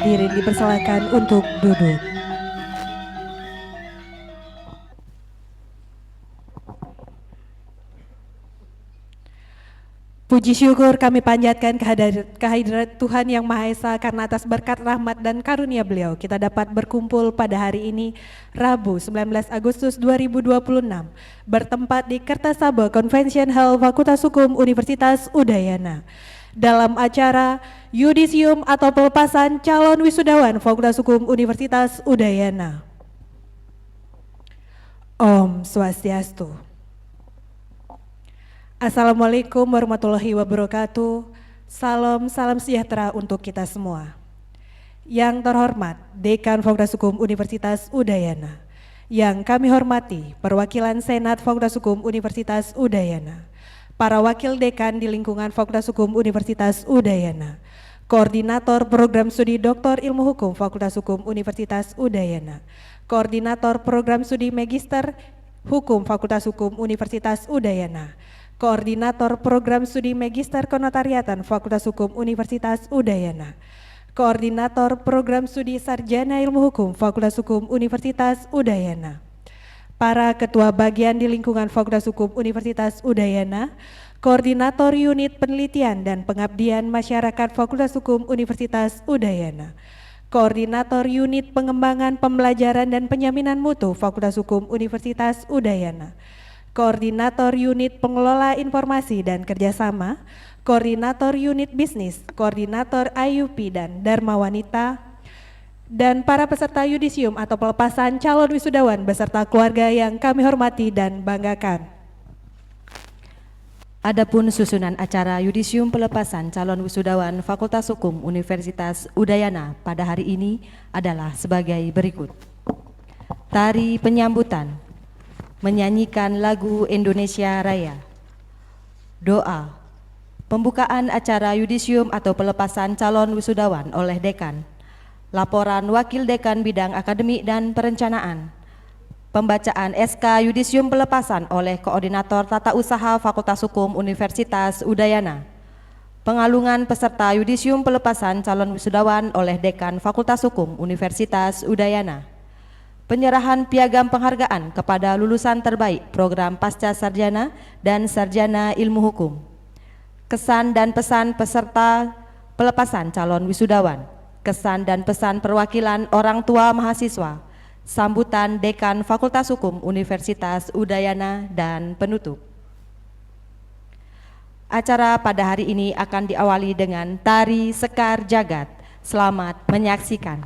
hadirin dipersilakan untuk duduk. Puji syukur kami panjatkan kehadirat Tuhan Yang Maha Esa karena atas berkat rahmat dan karunia Beliau kita dapat berkumpul pada hari ini Rabu 19 Agustus 2026 bertempat di Kertasaba Convention Hall Fakultas Hukum Universitas Udayana dalam acara Yudisium atau pelepasan calon wisudawan Fakultas Hukum Universitas Udayana. Om Swastiastu. Assalamualaikum warahmatullahi wabarakatuh. Salam sejahtera untuk kita semua. Yang terhormat Dekan Fakultas Hukum Universitas Udayana, yang kami hormati perwakilan Senat Fakultas Hukum Universitas Udayana, para wakil dekan di lingkungan Fakultas Hukum Universitas Udayana, Koordinator Program Studi Doktor Ilmu Hukum Fakultas Hukum Universitas Udayana, Koordinator Program Studi Magister Hukum Fakultas Hukum Universitas Udayana, Koordinator Program Studi Magister Konotariatan Fakultas Hukum Universitas Udayana, Koordinator Program Studi Sarjana Ilmu Hukum Fakultas Hukum Universitas Udayana, para Ketua Bagian di lingkungan Fakultas Hukum Universitas Udayana, Koordinator Unit Penelitian dan Pengabdian Masyarakat Fakultas Hukum Universitas Udayana, Koordinator Unit Pengembangan Pembelajaran dan Penjaminan Mutu Fakultas Hukum Universitas Udayana, Koordinator Unit Pengelola Informasi dan Kerjasama, Koordinator Unit Bisnis, Koordinator IUP dan Dharma Wanita, dan para peserta yudisium atau pelepasan calon wisudawan beserta keluarga yang kami hormati dan banggakan. Adapun susunan acara yudisium pelepasan calon wisudawan Fakultas Hukum Universitas Udayana pada hari ini adalah sebagai berikut. Tari penyambutan, menyanyikan lagu Indonesia Raya. Doa, pembukaan acara yudisium atau pelepasan calon wisudawan oleh dekan. Laporan wakil dekan bidang akademik dan perencanaan. Pembacaan SK yudisium pelepasan oleh Koordinator Tata Usaha Fakultas Hukum Universitas Udayana. Pengalungan peserta yudisium pelepasan calon wisudawan oleh dekan Fakultas Hukum Universitas Udayana. Penyerahan piagam penghargaan kepada lulusan terbaik program Pasca Sarjana dan Sarjana Ilmu Hukum. Kesan dan pesan peserta pelepasan calon wisudawan. Kesan dan pesan perwakilan orang tua mahasiswa. Sambutan Dekan Fakultas Hukum Universitas Udayana dan penutup. Acara pada hari ini akan diawali dengan tari Sekar Jagat. Selamat menyaksikan.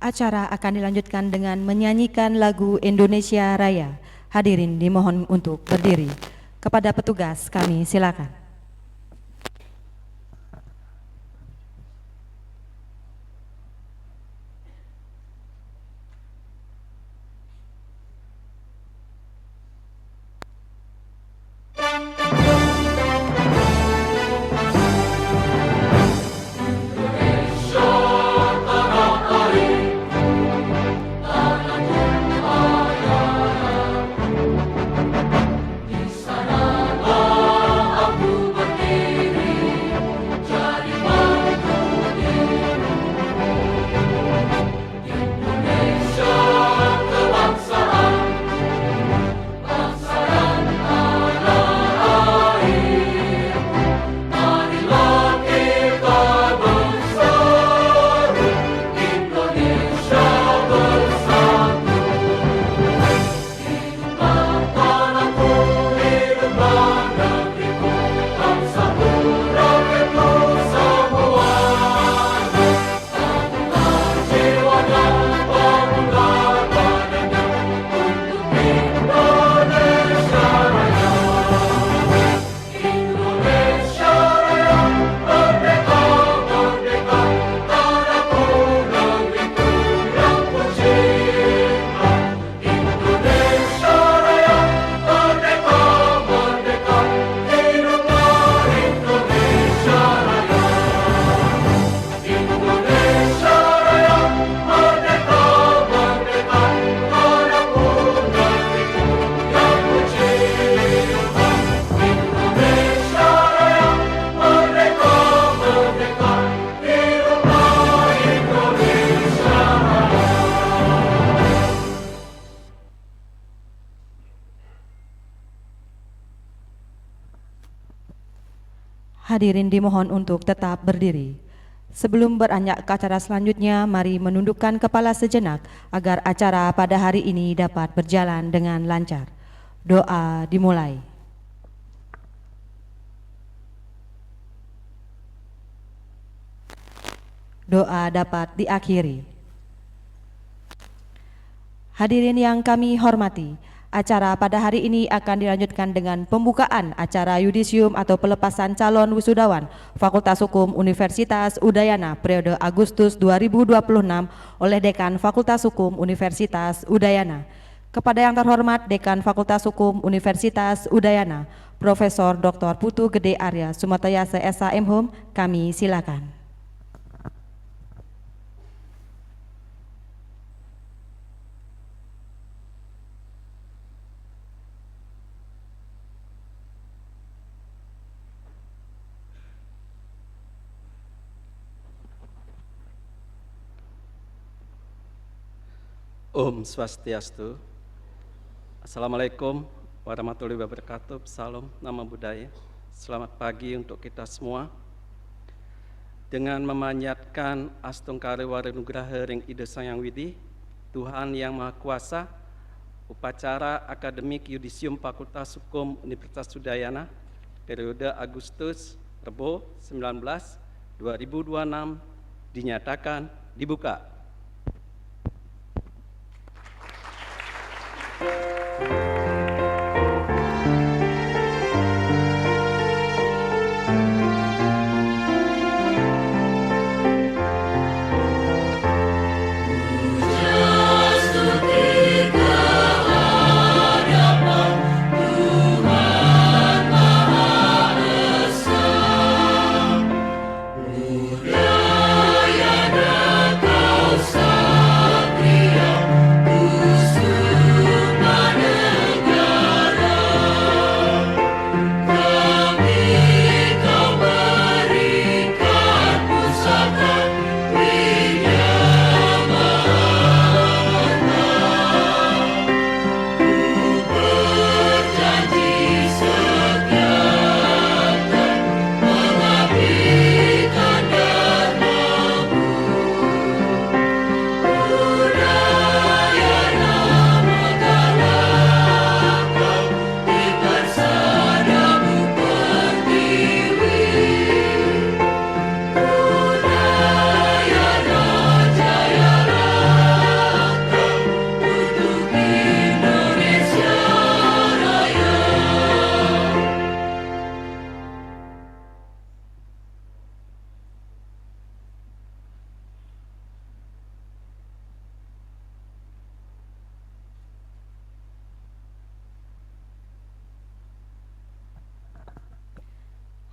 Acara akan dilanjutkan dengan menyanyikan lagu Indonesia Raya. Hadirin dimohon untuk berdiri. Kepada petugas kami silakan. Hadirin dimohon untuk tetap berdiri. Sebelum beranjak ke acara selanjutnya, mari menundukkan kepala sejenak agar acara pada hari ini dapat berjalan dengan lancar. Doa dimulai. Doa dapat diakhiri. Hadirin yang kami hormati, acara pada hari ini akan dilanjutkan dengan pembukaan acara yudisium atau pelepasan calon wisudawan Fakultas Hukum Universitas Udayana periode Agustus 2026 oleh Dekan Fakultas Hukum Universitas Udayana. Kepada yang terhormat Dekan Fakultas Hukum Universitas Udayana, Profesor Dr. Putu Gede Arya Sumatayase SH.M. Hum, kami silakan. Om Swastiastu. Assalamualaikum warahmatullahi wabarakatuh. Salam nama budaya. Selamat pagi untuk kita semua. Dengan memanjatkan Astungkari Warenugraha Ring Ida Sang Hyang Widi, Tuhan Yang Maha Kuasa, upacara akademik Yudisium Fakultas Hukum Universitas Udayana, periode Agustus Rebo 19 2026 dinyatakan dibuka.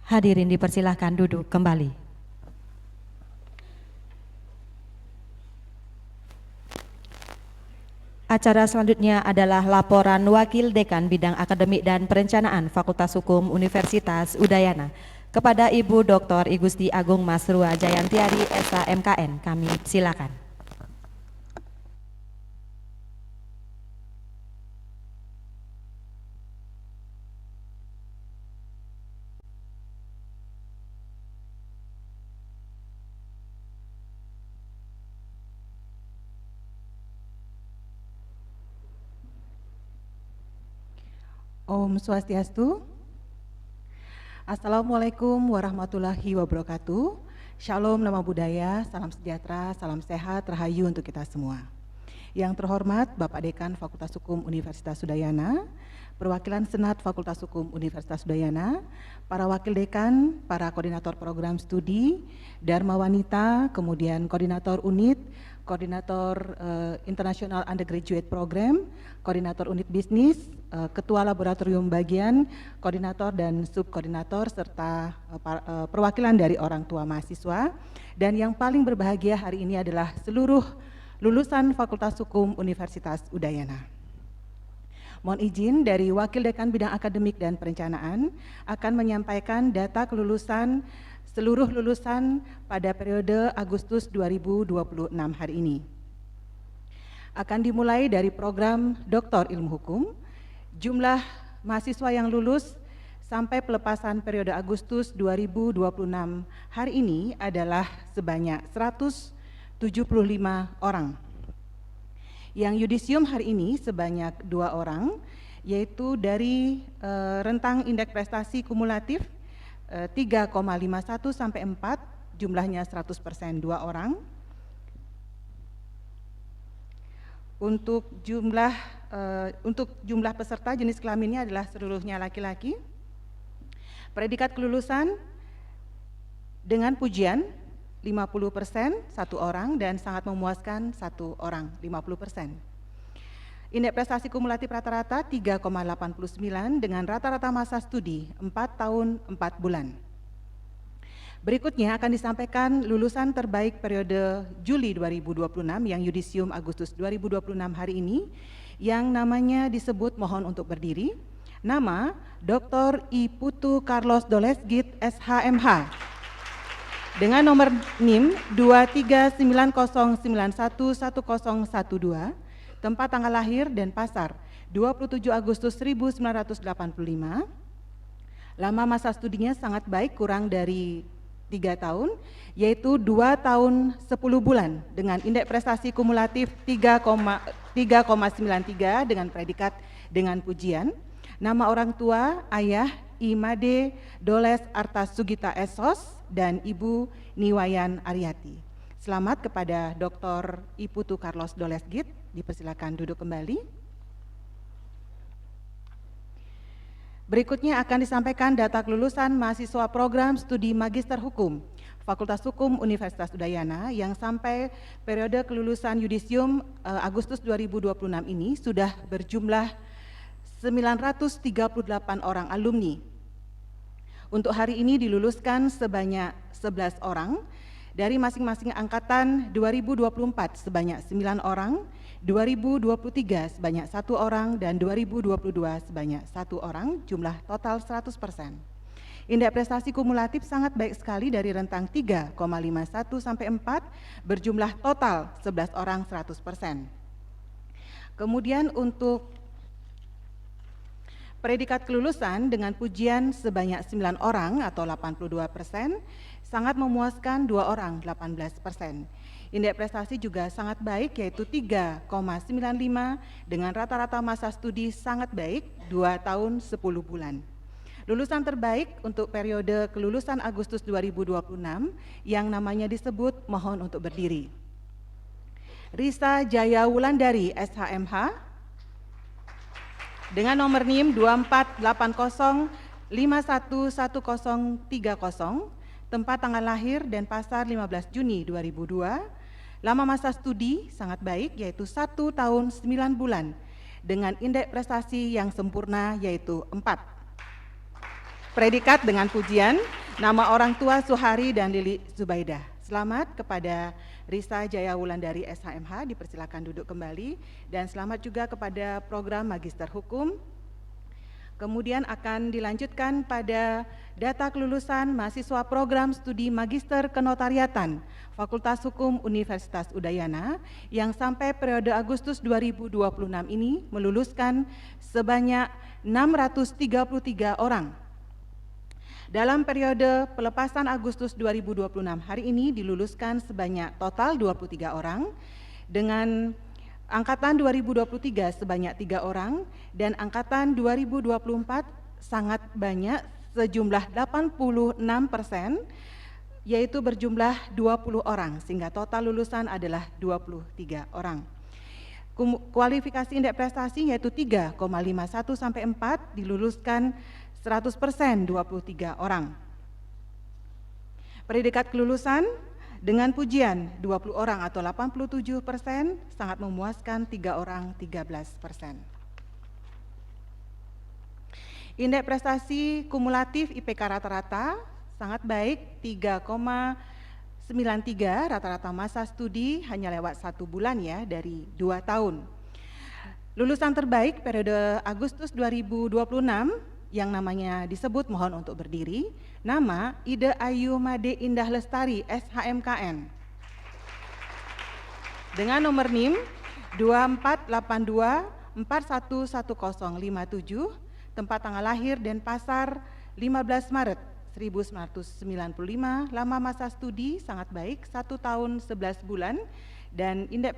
Hadirin dipersilahkan duduk kembali. Acara selanjutnya adalah laporan Wakil Dekan Bidang Akademik dan Perencanaan Fakultas Hukum Universitas Udayana kepada Ibu Dr. I Gusti Agung Masrua Jayantiari SHMKN. Kami silakan. Om Swastiastu. Assalamualaikum warahmatullahi wabarakatuh. Shalom nama budaya, salam sejahtera, salam sehat, rahayu untuk kita semua. Yang terhormat Bapak Dekan Fakultas Hukum Universitas Udayana, perwakilan Senat Fakultas Hukum Universitas Udayana, para wakil dekan, para koordinator program studi, Dharma Wanita, kemudian koordinator unit, koordinator International Undergraduate Program, koordinator unit bisnis, ketua laboratorium bagian, koordinator dan subkoordinator, serta perwakilan dari orang tua mahasiswa. Dan yang paling berbahagia hari ini adalah seluruh lulusan Fakultas Hukum Universitas Udayana. Mohon izin dari Wakil Dekan Bidang Akademik dan Perencanaan akan menyampaikan data kelulusan seluruh lulusan pada periode Agustus 2026 hari ini. Akan dimulai dari program Doktor Ilmu Hukum. Jumlah mahasiswa yang lulus sampai pelepasan periode Agustus 2026 hari ini adalah sebanyak 175 orang. Yang yudisium hari ini sebanyak 2 orang, yaitu dari rentang indeks prestasi kumulatif 3,51 sampai 4, jumlahnya 100%, 2 orang. Untuk jumlah peserta jenis kelaminnya adalah seluruhnya laki-laki. Predikat kelulusan dengan pujian 50%, 1 orang, dan sangat memuaskan 1 orang, 50%. Indeks prestasi kumulatif rata-rata 3,89 dengan rata-rata masa studi 4 tahun 4 bulan. Berikutnya akan disampaikan lulusan terbaik periode Juli 2026 yang yudisium Agustus 2026 hari ini, yang namanya disebut, mohon untuk berdiri. Nama Dr. I Putu Carlos Dolesgit SHMH dengan nomor NIM 23909111012 tempat tanggal lahir dan pasar 27 Agustus 1985. Lama masa studinya sangat baik, kurang dari 3 tahun, yaitu 2 tahun 10 bulan dengan indeks prestasi kumulatif 3,93 dengan predikat dengan pujian. Nama orang tua, ayah Imade Doles Artas Sugita Esos dan Ibu Niwayan Ariati. Selamat kepada Dr. Iputu Carlos Doles Git, dipersilakan duduk kembali. Berikutnya akan disampaikan data kelulusan mahasiswa program studi Magister Hukum Fakultas Hukum Universitas Udayana yang sampai periode kelulusan yudisium Agustus 2026 ini sudah berjumlah 938 orang alumni. Untuk hari ini diluluskan sebanyak 11 orang, dari masing-masing angkatan 2024 sebanyak 9 orang, 2023 sebanyak 1 orang, dan 2022 sebanyak 1 orang, jumlah total 100%. Indeks prestasi kumulatif sangat baik sekali dari rentang 3,51 sampai 4, berjumlah total 11 orang 100%. Kemudian untuk predikat kelulusan dengan pujian sebanyak 9 orang atau 82%, sangat memuaskan 2 orang 18%. Indeks prestasi juga sangat baik yaitu 3,95 dengan rata-rata masa studi sangat baik 2 tahun 10 bulan. Lulusan terbaik untuk periode kelulusan Agustus 2026 yang namanya disebut, mohon untuk berdiri. Risa Jaya Wulandari SHMH dengan nomor NIM 2480511030, tempat tanggal lahir dan pasar 15 Juni 2002, lama masa studi sangat baik yaitu 1 tahun 9 bulan dengan indeks prestasi yang sempurna yaitu 4. Predikat dengan pujian, nama orang tua Suhari dan Lili Zubaidah. Selamat kepada Risa Jaya Wulandari SHMH, dipersilakan duduk kembali, dan selamat juga kepada program Magister Hukum. Kemudian akan dilanjutkan pada data kelulusan mahasiswa program studi Magister Kenotariatan Fakultas Hukum Universitas Udayana yang sampai periode Agustus 2026 ini meluluskan sebanyak 633 orang. Dalam periode pelepasan Agustus 2026 hari ini diluluskan sebanyak total 23 orang, dengan Angkatan 2023 sebanyak 3 orang, dan Angkatan 2024 sangat banyak sejumlah 86%, yaitu berjumlah 20 orang, sehingga total lulusan adalah 23 orang. Kualifikasi indeks prestasi yaitu 3,51 sampai 4, diluluskan 100%, 23 orang. Predikat kelulusan dengan pujian 20 orang atau 87%, sangat memuaskan 3 orang 13%. Indeks prestasi kumulatif IPK rata-rata sangat baik, 3,93, rata-rata masa studi hanya lewat 1 bulan ya, dari 2 tahun. Lulusan terbaik periode Agustus 2026 yang namanya disebut, mohon untuk berdiri, nama Ida Ayu Made Indah Lestari SHMKN dengan nomor NIM 2482411057, tempat tanggal lahir dan pasar 15 Maret 1995, lama masa studi sangat baik 1 tahun 11 bulan, dan indeks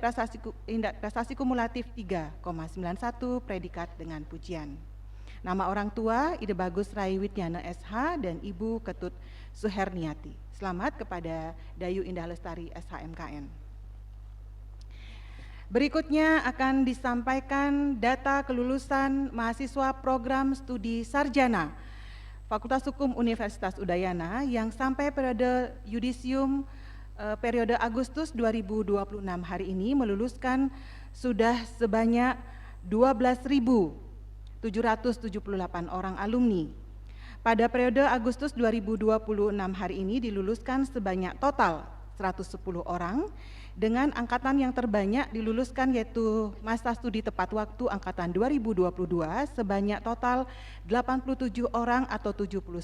prestasi kumulatif 3,91, predikat dengan pujian. Nama orang tua Ide Bagus Rai Wityana SH dan Ibu Ketut Suherniati. Selamat kepada Dayu Indah Lestari SHMKN. Berikutnya akan disampaikan data kelulusan mahasiswa program studi sarjana Fakultas Hukum Universitas Udayana yang sampai periode yudisium periode Agustus 2026 hari ini meluluskan sudah sebanyak 12.778 orang alumni. Pada periode Agustus 2026 hari ini diluluskan sebanyak total 110 orang, dengan angkatan yang terbanyak diluluskan yaitu masa studi tepat waktu angkatan 2022 sebanyak total 87 orang atau 79%,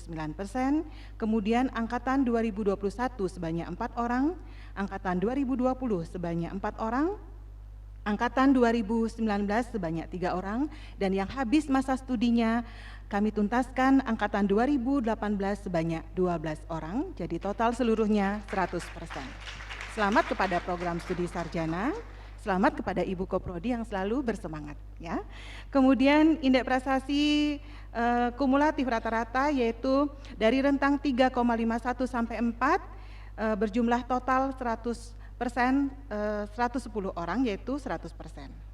kemudian angkatan 2021 sebanyak 4 orang, angkatan 2020 sebanyak 4 orang, Angkatan 2019 sebanyak 3 orang, dan yang habis masa studinya kami tuntaskan angkatan 2018 sebanyak 12 orang, jadi total seluruhnya 100%. Selamat kepada program studi sarjana, selamat kepada Ibu Koprodi yang selalu bersemangat. Ya. Kemudian indeks prestasi kumulatif rata-rata yaitu dari rentang 3,51 sampai 4 berjumlah total 110 orang yaitu 100%.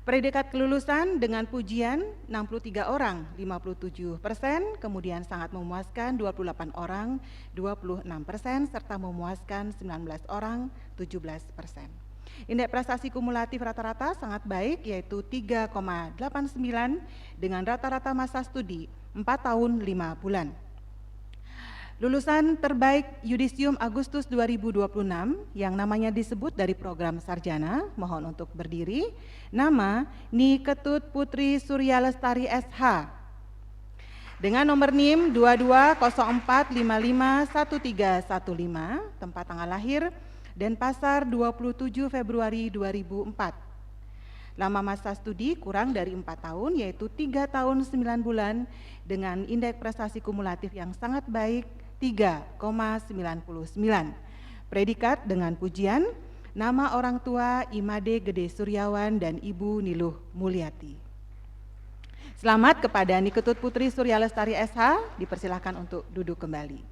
Predikat kelulusan dengan pujian 63 orang, 57%, kemudian sangat memuaskan 28 orang, 26%, serta memuaskan 19 orang, 17%. Indeks prestasi kumulatif rata-rata sangat baik yaitu 3,89 dengan rata-rata masa studi 4 tahun 5 bulan. Lulusan terbaik Yudisium Agustus 2026 yang namanya disebut dari program sarjana, mohon untuk berdiri. Nama Ni Ketut Putri Surya Lestari SH dengan nomor NIM 2204551315, tempat tanggal lahir Denpasar 27 Februari 2004. Lama masa studi kurang dari 4 tahun yaitu 3 tahun 9 bulan dengan indeks prestasi kumulatif yang sangat baik 3,99. Predikat dengan pujian, nama orang tua Imade Gede Suryawan dan Ibu Niluh Mulyati. Selamat kepada Ni Ketut Putri Surya Lestari SH, dipersilakan untuk duduk kembali.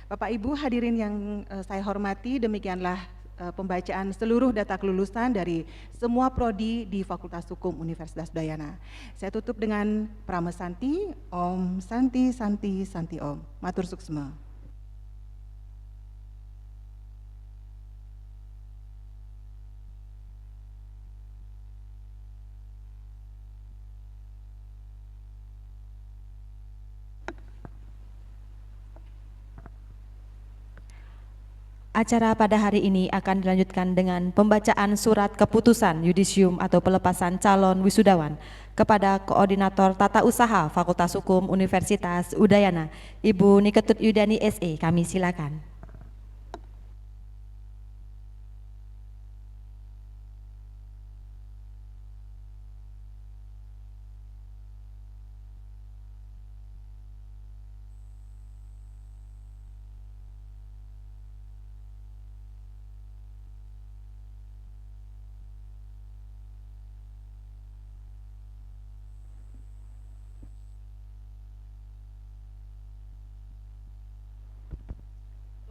Bapak Ibu hadirin yang saya hormati, demikianlah pembacaan seluruh data kelulusan dari semua prodi di Fakultas Hukum Universitas Udayana. Saya tutup dengan pramesanti, Om Santi Santi Santi Om. Matur suksma. Acara pada hari ini akan dilanjutkan dengan pembacaan surat keputusan yudisium atau pelepasan calon wisudawan kepada Koordinator Tata Usaha Fakultas Hukum Universitas Udayana, Ibu Ni Ketut Yudani SE. Kami silakan.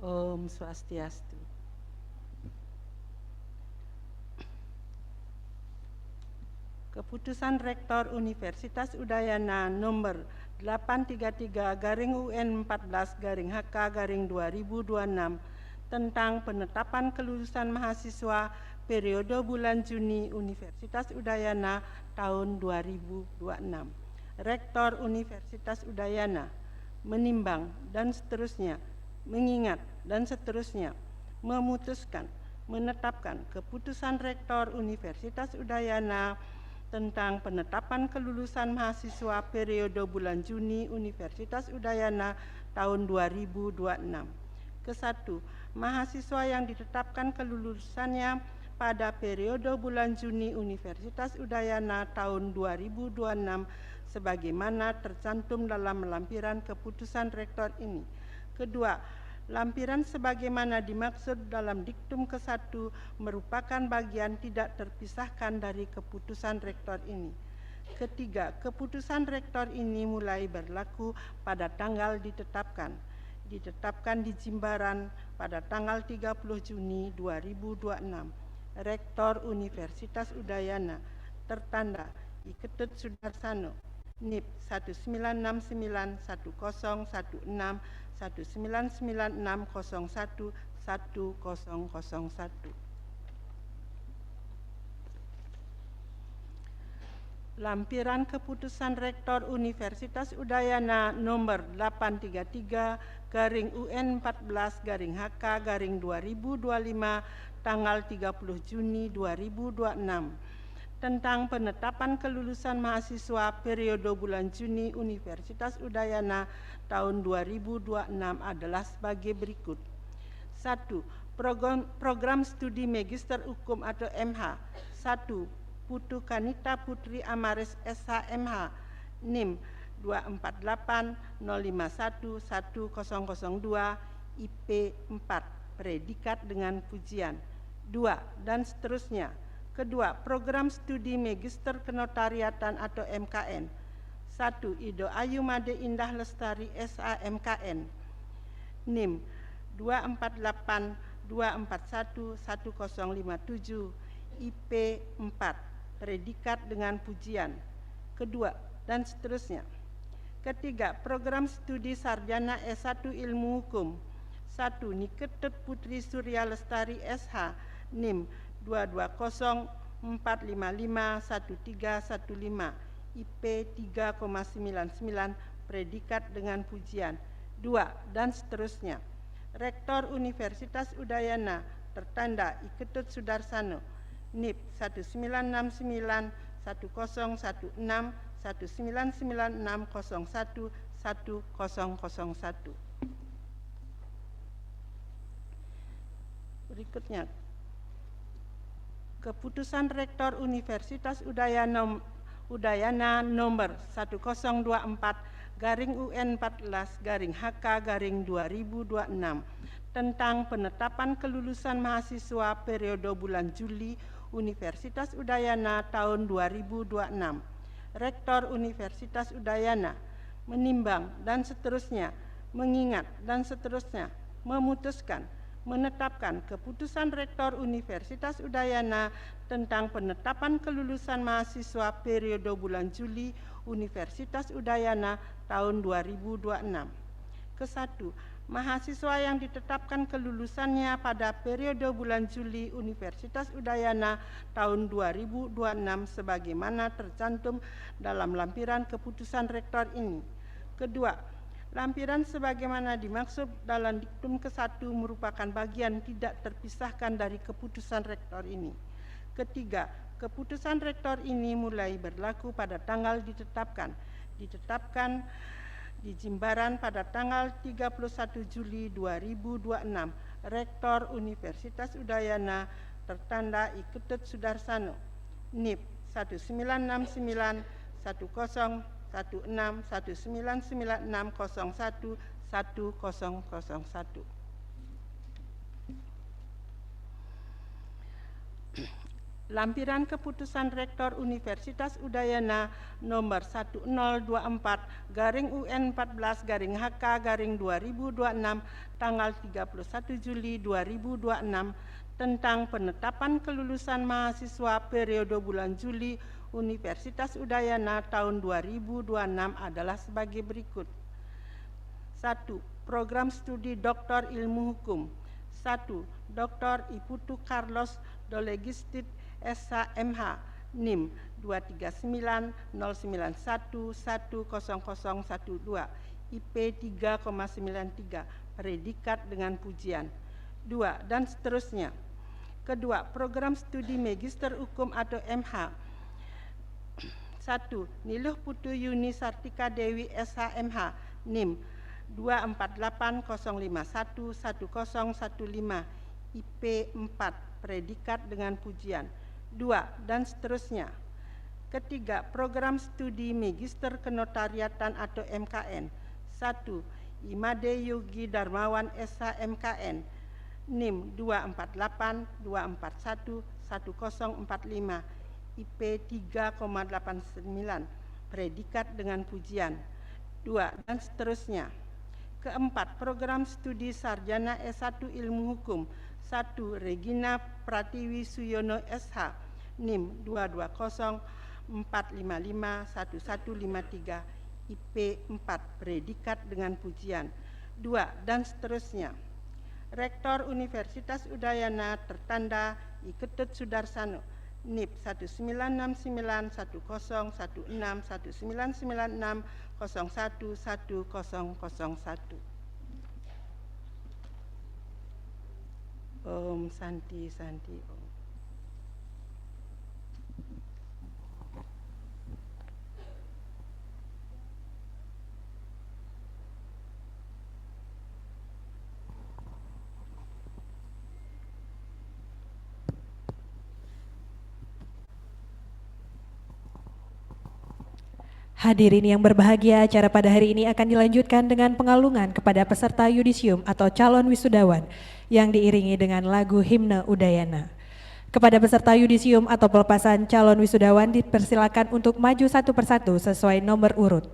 Om Swastiastu. Keputusan Rektor Universitas Udayana nomor 833/UN14/HK/2026 tentang penetapan kelulusan mahasiswa periode bulan Juni Universitas Udayana tahun 2026. Rektor Universitas Udayana menimbang dan seterusnya, mengingat dan seterusnya, memutuskan, menetapkan keputusan Rektor Universitas Udayana tentang penetapan kelulusan mahasiswa periode bulan Juni Universitas Udayana tahun 2026. Ke-1, mahasiswa yang ditetapkan kelulusannya pada periode bulan Juni Universitas Udayana tahun 2026 sebagaimana tercantum dalam lampiran keputusan Rektor ini. Kedua, lampiran sebagaimana dimaksud dalam diktum ke-1 merupakan bagian tidak terpisahkan dari keputusan Rektor ini. Ketiga, keputusan Rektor ini mulai berlaku pada tanggal ditetapkan di Jimbaran pada tanggal 30 Juni 2026. Rektor Universitas Udayana tertanda I. Ketut Sudarsano, NIP 19691016 1996011001. Lampiran keputusan Rektor Universitas Udayana nomor 833/UN14/HK/2025 tanggal 30 Juni 2026 tentang penetapan kelulusan mahasiswa periode bulan Juni Universitas Udayana tahun 2026 adalah sebagai berikut. 1. Program Studi Magister Hukum atau MH. 1. Putu Kanita Putri Amaris SH.MH, NIM 24805110002 IP 4, predikat dengan pujian. 2. Dan seterusnya. Kedua, Program Studi Magister Kenotariatan atau MKN. 1. Ido Ayu Made Indah Lestari SH.MKN, NIM 24824111057 IP 4, predikat dengan pujian. Kedua, dan seterusnya. Ketiga, Program Studi Sarjana S1 Ilmu Hukum. 1. Niketut Putri Surya Lestari SH, NIM 22045511315 IP 3,99, predikat dengan pujian. 2. Dan seterusnya. Rektor Universitas Udayana tertanda Iketut Sudarsano, NIP 1999101996011001. Berikutnya, Keputusan Rektor Universitas Udayana nomor 1024/UN14/HK/2026 tentang penetapan kelulusan mahasiswa periode bulan Juli Universitas Udayana tahun 2026. Rektor Universitas Udayana menimbang dan seterusnya, mengingat dan seterusnya, memutuskan, menetapkan keputusan Rektor Universitas Udayana tentang penetapan kelulusan mahasiswa periode bulan Juli Universitas Udayana tahun 2026. Ke-1, mahasiswa yang ditetapkan kelulusannya pada periode bulan Juli Universitas Udayana tahun 2026 sebagaimana tercantum dalam lampiran keputusan Rektor ini. Kedua, lampiran sebagaimana dimaksud dalam diktum ke-1 merupakan bagian tidak terpisahkan dari keputusan Rektor ini. Ketiga, keputusan Rektor ini mulai berlaku pada tanggal ditetapkan di Jimbaran pada tanggal 31 Juli 2026. Rektor Universitas Udayana tertanda Iketut Sudarsano, NIP 199910161996011001. Lampiran Keputusan Rektor Universitas Udayana nomor 1024/UN14/HK/2026 tanggal 31 Juli 2026 tentang penetapan kelulusan mahasiswa periode bulan Juli Universitas Udayana tahun 2026 adalah sebagai berikut. 1. Program Studi Doktor Ilmu Hukum. 1. Dr. Iputu Carlos Dolegistit SH.MH, NIM 23909110012 IP 3,93, predikat dengan pujian. 2. Dan seterusnya. Kedua, Program Studi Magister Hukum atau MH. 1. Niluh Putu Yuni Sartika Dewi SH.MH, NIM 24805111015 IP 4, predikat dengan pujian. 2. Dan seterusnya. Ketiga, Program Studi Magister Kenotariatan atau MKN. 1. Imade Yogi Darmawan SH.MKN, NIM 24824111045 IP 3,89, predikat dengan pujian. 2. Dan seterusnya. Keempat, Program Studi Sarjana S1 Ilmu Hukum. 1. Regina Pratiwi Suyono SH, NIM 22045511153 IP 4, predikat dengan pujian. 2. Dan seterusnya. Rektor Universitas Udayana tertanda Iketut Sudarsano, NIP 1999101996011001. Om Santi Santi Om. Hadirin yang berbahagia, acara pada hari ini akan dilanjutkan dengan pengalungan kepada peserta yudisium atau calon wisudawan yang diiringi dengan lagu himne Udayana. Kepada peserta yudisium atau pelepasan calon wisudawan dipersilakan untuk maju satu persatu sesuai nomor urut.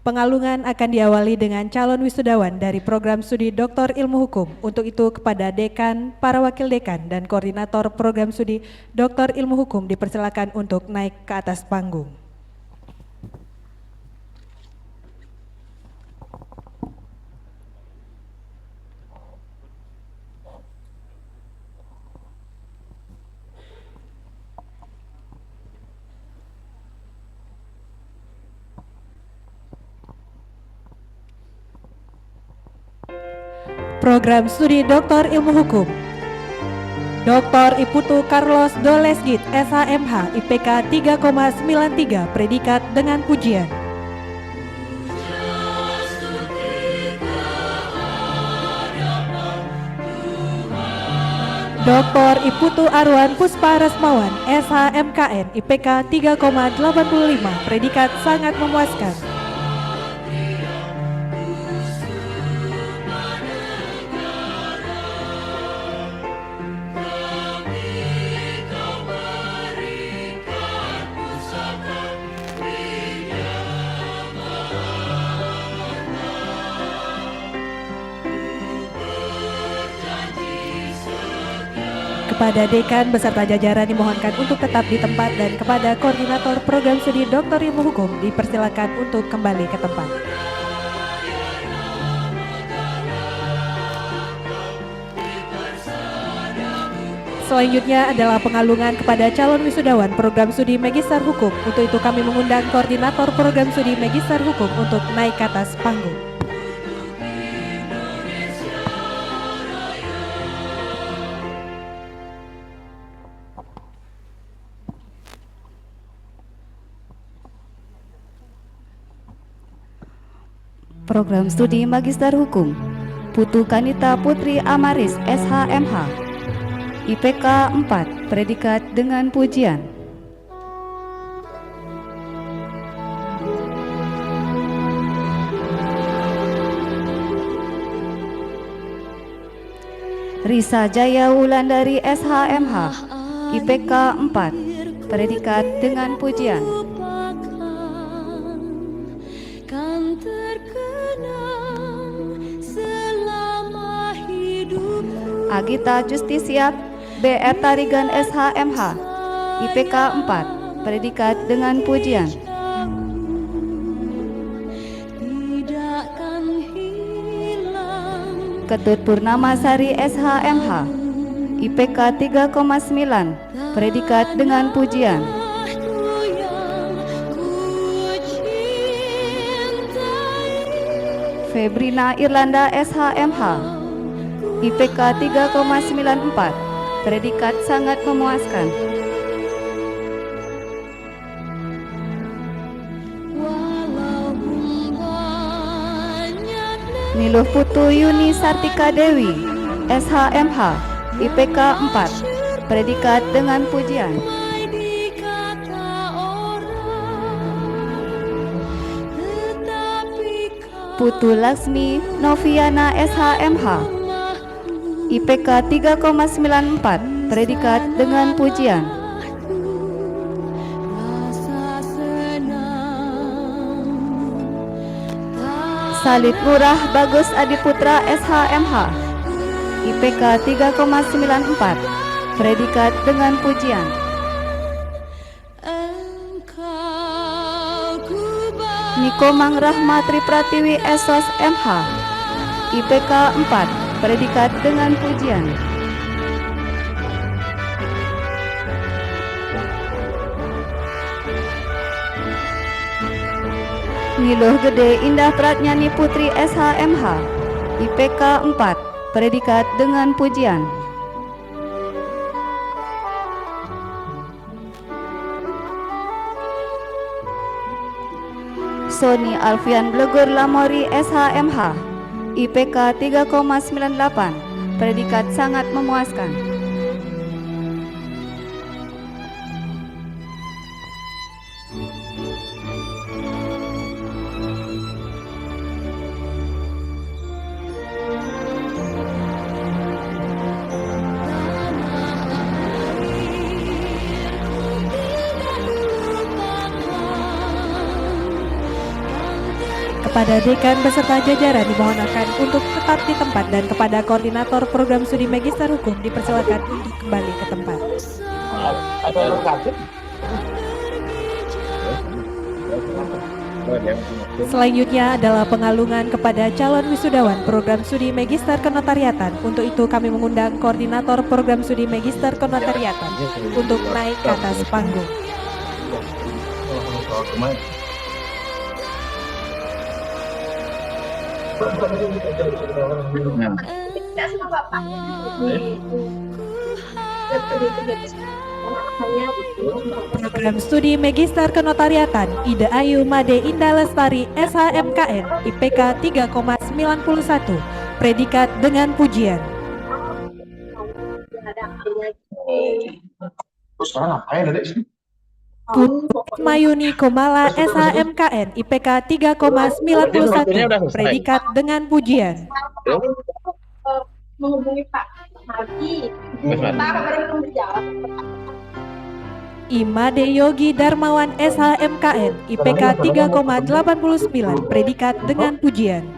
Pengalungan akan diawali dengan calon wisudawan dari program studi Doktor Ilmu Hukum. Untuk itu kepada dekan, para wakil dekan, dan koordinator program studi Doktor Ilmu Hukum dipersilakan untuk naik ke atas panggung. Program studi Doktor Ilmu Hukum Dr. Iputu Carlos Dolesgit, SHMH, IPK 3,93, predikat dengan pujian. Dr. Iputu Arwan Puspa Resmawan, SHMKN, IPK 3,85, predikat sangat memuaskan. Kepada dekan beserta jajaran dimohonkan untuk tetap di tempat dan kepada koordinator program studi Doktor Ilmu Hukum dipersilakan untuk kembali ke tempat. Selanjutnya adalah pengalungan kepada calon wisudawan program studi Magister Hukum. Untuk itu kami mengundang koordinator program studi Magister Hukum untuk naik ke atas panggung. Program Studi Magister Hukum Putu Kanita Putri Amaris, SHMH, IPK 4, predikat dengan pujian. Risa Jaya Wulandari, SHMH, IPK 4, predikat dengan pujian. Agita Justisia BR Tarigan, SHMH, IPK 4, predikat dengan pujian. Ketut Purnamasari, SHMH, IPK 3,9, predikat dengan pujian. Febrina Irlanda, SHMH, IPK 3,94, predikat sangat memuaskan. Niluh Putu Yuni Sartika Dewi, SHMH, IPK 4, predikat dengan pujian. Putu Laksmi Noviana, SHMH, IPK 3,94, predikat dengan pujian. Salid Murah Bagus Adiputra, SHMH, IPK 3,94, predikat dengan pujian. Nikomang Rahma Tripratiwi, SOS MH, IPK 4, predikat dengan pujian. Niluh Gede Indah Pratnyani Putri, SHMH, IPK 4, predikat dengan pujian. Sony Alfian Blegur Lamori, SHMH, IPK 3,98, predikat sangat memuaskan. Kepada Dekan beserta jajaran dimohonkan untuk tetap di tempat dan kepada Koordinator Program Studi Magister Hukum dipersilakan untuk kembali ke tempat. Selanjutnya adalah pengalungan kepada calon wisudawan Program Studi Magister Kenotariatan. Untuk itu kami mengundang Koordinator Program Studi Magister Kenotariatan untuk naik ke atas panggung. Program Studi Magister Kenotariatan Ida Ayu Made Indah Lestari SHMKN IPK 3,91 predikat dengan pujian. Putri Mayuni Komala SHMKN IPK 3,91 predikat dengan pujian. Menghubungi Pak Mardi. Pak belum berjalan. Imade Yogi Darmawan SHMKN IPK 3,89 predikat dengan pujian.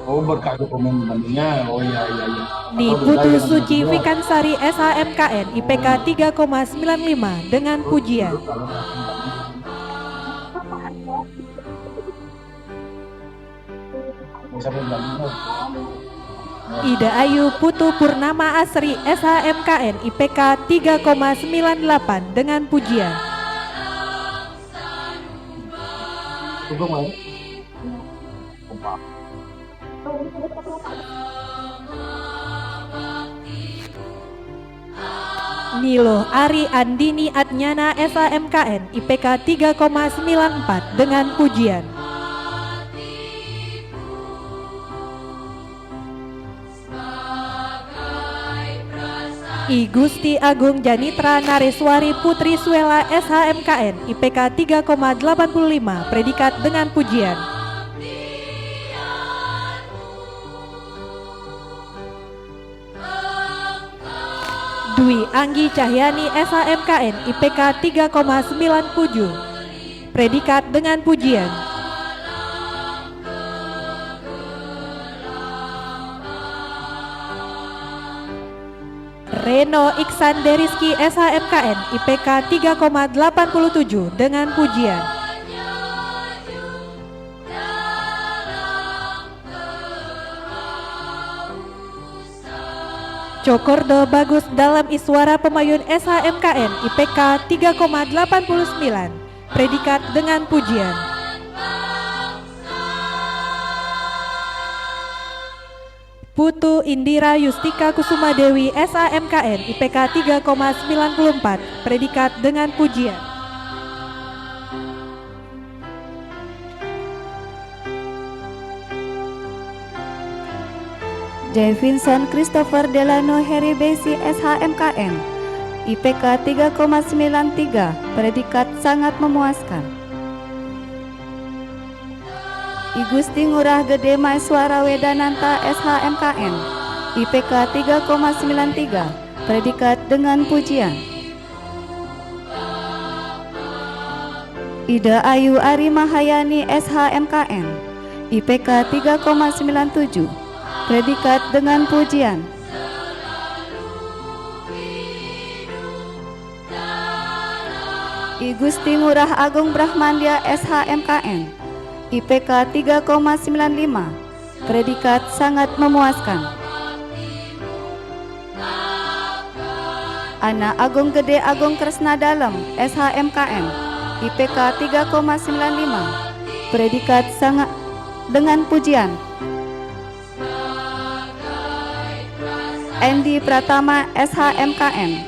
Oh, berkat dokumennya. Oh iya. Ni Putu Suci Vikansari SHMKN IPK 3,95 dengan pujian. Ida Ayu Putu Purnama Asri SHMKN IPK 3,98 dengan pujian. Nilo Ari Andini Adnyana SHMKN IPK 3,94 dengan pujian. I Gusti Agung Janitra Nareswari Putri Suela SHMKN IPK 3,85 predikat dengan pujian. Dwi Anggi Cahyani SHMKN IPK 3,97 predikat dengan pujian. Reno Iksan Deriski SHMKN IPK 3,87 dengan pujian. Cokordo Bagus Dalam Iswara Pemayun SHMKN IPK 3,89 predikat dengan pujian. Putu Indira Yustika Kusuma Dewi SHMKN IPK 3,94 predikat dengan pujian. J. Vincent Christopher Delano Heri Besi SHMKN IPK 3,93 predikat sangat memuaskan. I Gusti Ngurah Gede Maeswara Wedananta SHMKN IPK 3,93 predikat dengan pujian. Ida Ayu Ari Mahayani SHMKN IPK 3,97 predikat dengan pujian. I Gusti Ngurah Agung Brahmandia SHMKN IPK 3,95 predikat sangat memuaskan. Ana Agung Gede Agung Kresna Dalem SHMKN IPK 3,95 predikat sangat dengan pujian. Endi Pratama SHMKN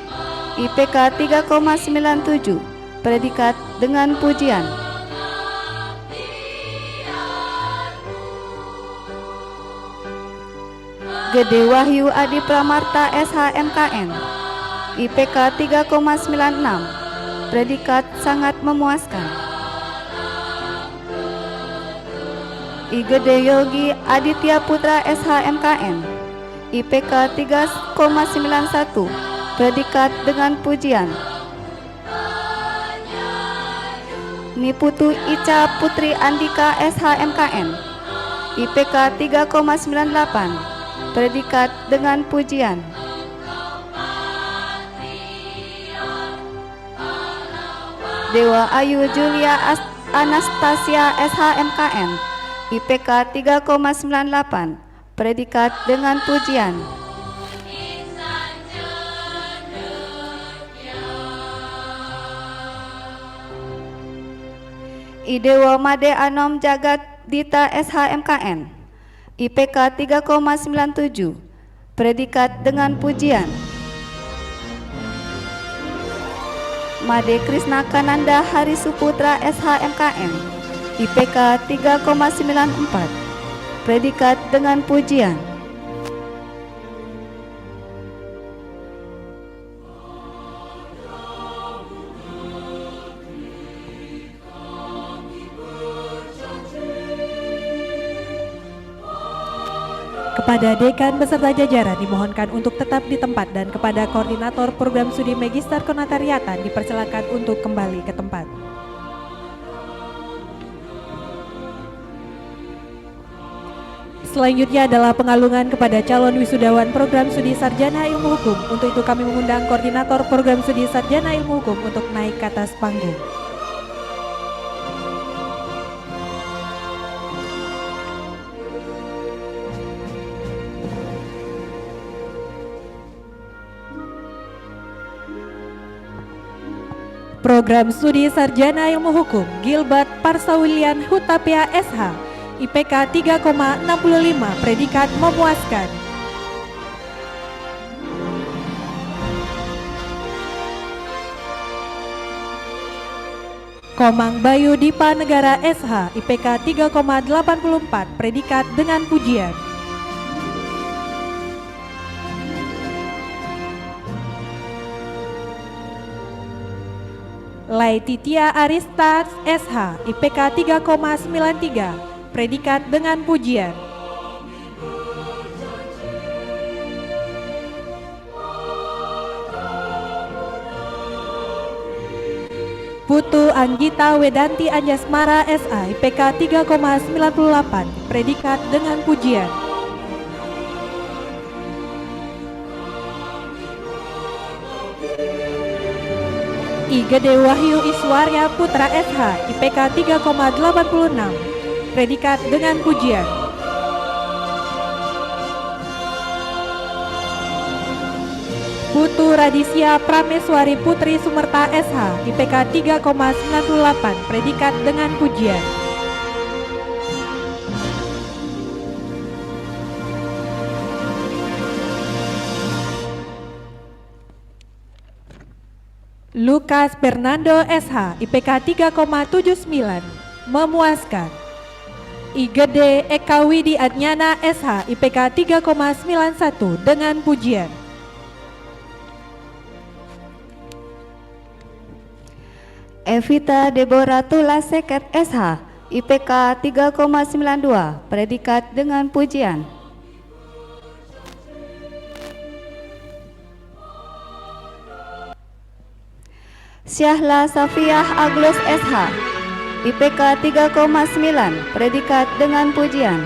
IPK 3,97 predikat dengan pujian. Gede Wahyu Adi Pramarta SHMKN IPK 3,96 predikat sangat memuaskan. I Gede Yogi Aditya Putra SHMKN IPK 3,91 predikat dengan pujian. Niputu Ica Putri Andika SHMKN, IPK 3,98, predikat dengan pujian. Dewa Ayu Julia Anastasia SHMKN, IPK 3,98, predikat dengan pujian. Idewo Made Anom Jagat Dita SHMKN, IPK 3,97, predikat dengan pujian. Made Krisna Kananda Hari Suputra SHMKN, IPK 3,94, predikat dengan pujian. Kepada Dekan beserta jajaran dimohonkan untuk tetap di tempat dan kepada Koordinator Program Studi Magister Kenotariatan dipersilakan untuk kembali ke tempat. Selanjutnya adalah pengalungan kepada calon wisudawan Program Studi Sarjana Ilmu Hukum. Untuk itu kami mengundang Koordinator Program Studi Sarjana Ilmu Hukum untuk naik ke atas panggung. Program Studi Sarjana Ilmu Hukum Gilbert Parsawilian Hutapea SH, IPK 3,65, predikat memuaskan. Komang Bayu Dipa Negara SH, IPK 3,84, predikat dengan pujian. Laetitia Arista SH, IPK 3,93, predikat dengan pujian. Putu Anggita Wedanti Anjasmara SH, IPK 3,98, predikat dengan pujian. I Gede Wahyu Iswarya Putra SH, IPK 3,86, predikat dengan pujian. Putu Radisya Prameswari Putri Sumerta SH, IPK 3,98, predikat dengan pujian. Lukas Fernando SH, IPK 3,79, memuaskan. I Gede Eka Widi Adnyana SH, IPK 3,91 dengan pujian. Evita Deborah Tula Seket SH, IPK 3,92, predikat dengan pujian. Syahla Safiah Aglus SH, IPK 3,9, predikat dengan pujian.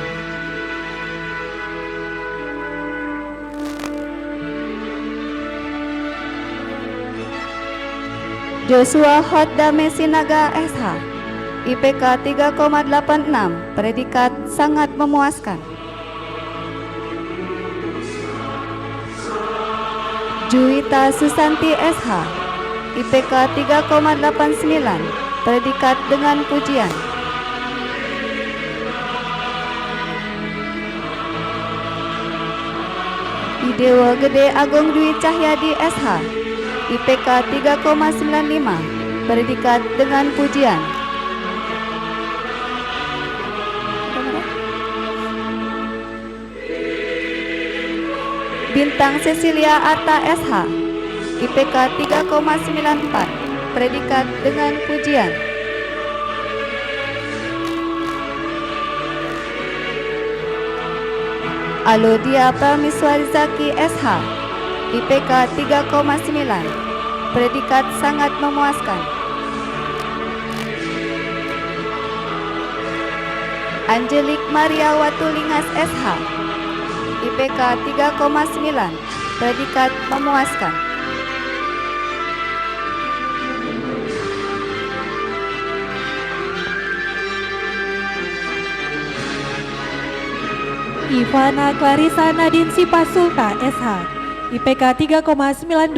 Joshua Hodame Sinaga SH, IPK 3,86, predikat sangat memuaskan. Juwita Susanti SH, IPK 3,89, predikat dengan pujian. Idewa Gede Agung Dwi Cahyadi SH, IPK 3,95, predikat dengan pujian. Bintang Cecilia Arta SH, IPK 3,94, predikat dengan pujian. Alodia Prameswari Zaki SH, IPK 3,9, predikat sangat memuaskan. Angelik Maria Watulingas SH, IPK 3,9, predikat memuaskan. Ivana Clarissa Nadine Sipasulta SH, IPK 3,92,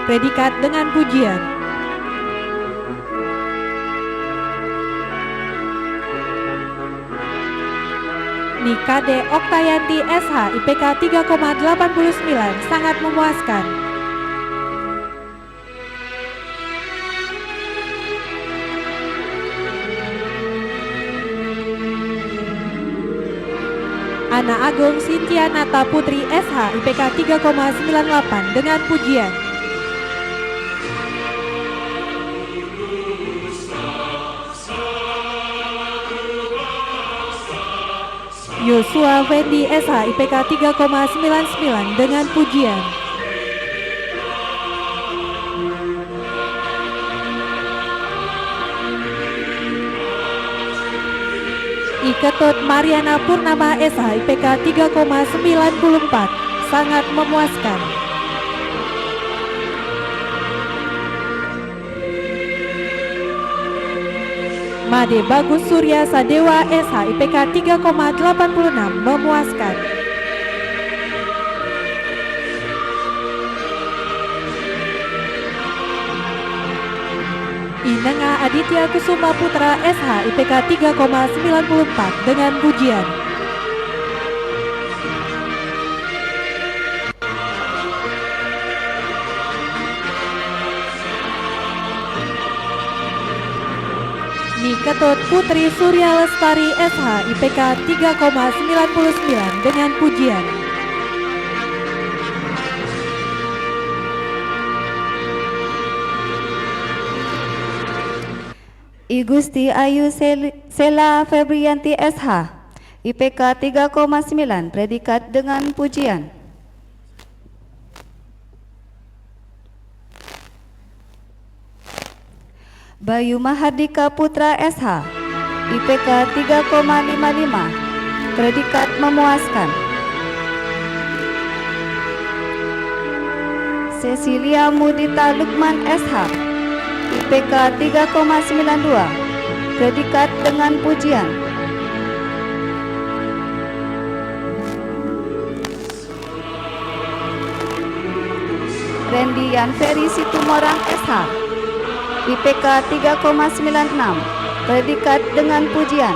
predikat dengan pujian. Nikade Oktayanti SH, IPK 3,89, sangat memuaskan. Ana Agung Sintianata Putri SH, IPK 3,98 dengan pujian. Yosua Fendi SH, IPK 3,99 dengan pujian. Iketut Mariana Purnama SH, IPK 3,94, sangat memuaskan. Made Bagus Surya Sadewa SH, IPK 3,86, memuaskan. Inenga Aditya Kusuma Putra SH, IPK 3,94 dengan pujian. Niketut Putri Surya Lestari SH, IPK 3,99 dengan pujian. Igusti Ayu Sela Febrianti SH, IPK 3,9, predikat dengan pujian. Bayu Mahardika Putra SH, IPK 3,55, predikat memuaskan. Cecilia Mudita Lukman SH, IPK 3,92, predikat dengan pujian. Randy Yanferi Situmorang SH, IPK 3,96, predikat dengan pujian.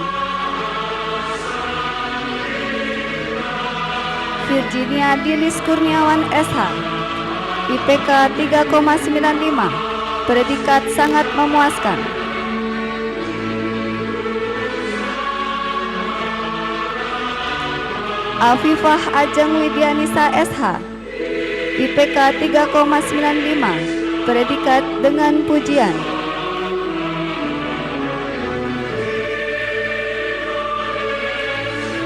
Virginia Dilis Kurniawan SH, IPK 3,95, predikat sangat memuaskan. Afifah Ajeng Widyanisa SH, IPK 3,95, predikat dengan pujian.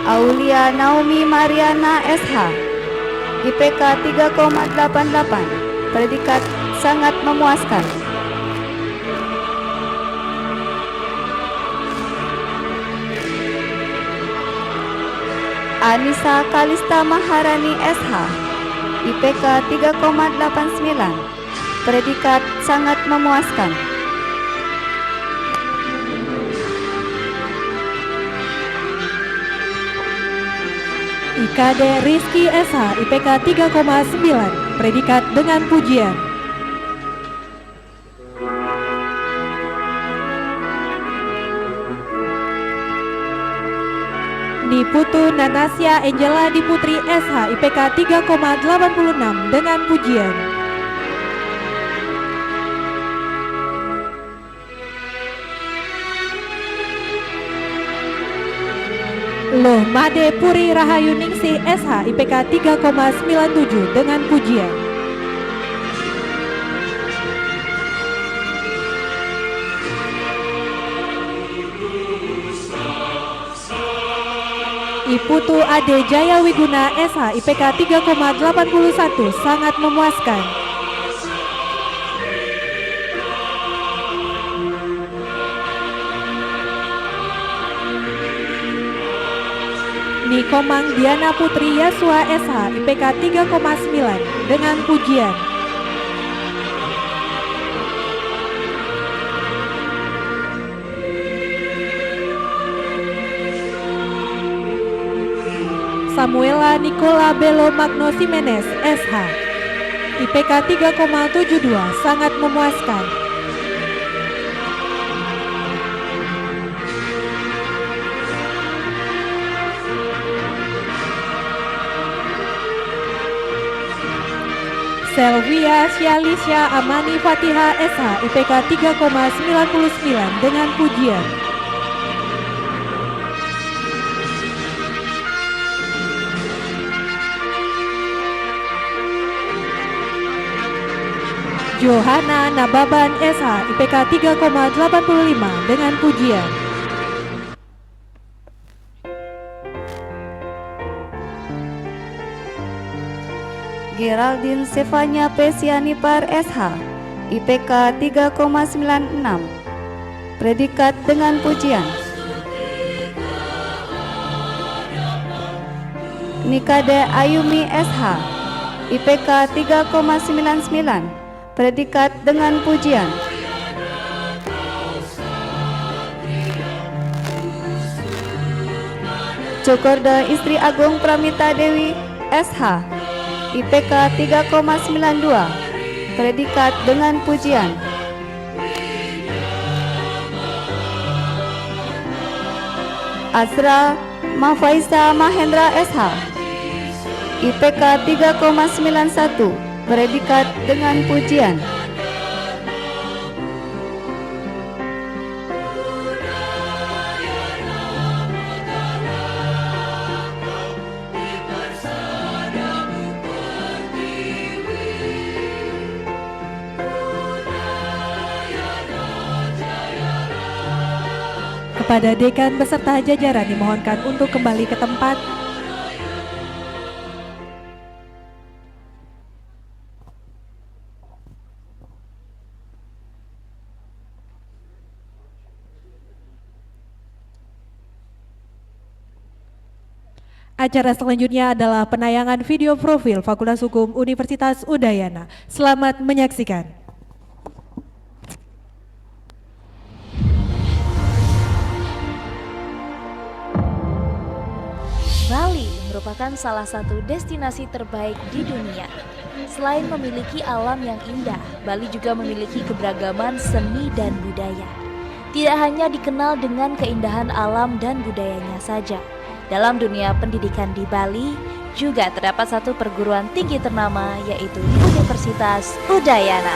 Aulia Naomi Mariana SH, IPK 3,88, predikat sangat memuaskan. Anissa Kalista Maharani SH, IPK 3,89, predikat sangat memuaskan. Ikade Rizky SH, IPK 3,9, predikat dengan pujian. Niputu Natasya Angela Diputri SH, IPK 3,86 dengan pujian. Loh Made Puri Rahayu Ningsih SH, IPK 3,97 dengan pujian. Iputu Ade Jaya Wiguna SH, IPK 3,81, sangat memuaskan. Nikomang Diana Putri Yasua SH IPK 3,9 dengan pujian. Samuela Nicola Belo Magno Simenes SH IPK 3,72 sangat memuaskan. Selvia Syalisya Amani Fatiha SH IPK 3,99 dengan pujian. Johanna Nababan SH IPK 3,85 dengan pujian. Geraldine Stefania Pesianipar SH IPK 3,96 predikat dengan pujian. Nikade Ayumi SH IPK 3,99 predikat dengan pujian. Cokorda Istri Agung Pramita Dewi SH IPK 3,92 predikat dengan pujian. Azra Mafaisa Mahendra SH IPK 3,91 predikat dengan pujian. Kepada dekan beserta jajaran dimohonkan untuk kembali ke tempat. Acara selanjutnya adalah penayangan video profil Fakultas Hukum Universitas Udayana. Selamat menyaksikan. Bali merupakan salah satu destinasi terbaik di dunia. Selain memiliki alam yang indah, Bali juga memiliki keberagaman seni dan budaya. Tidak hanya dikenal dengan keindahan alam dan budayanya saja. Dalam dunia pendidikan di Bali juga terdapat satu perguruan tinggi ternama, yaitu Universitas Udayana.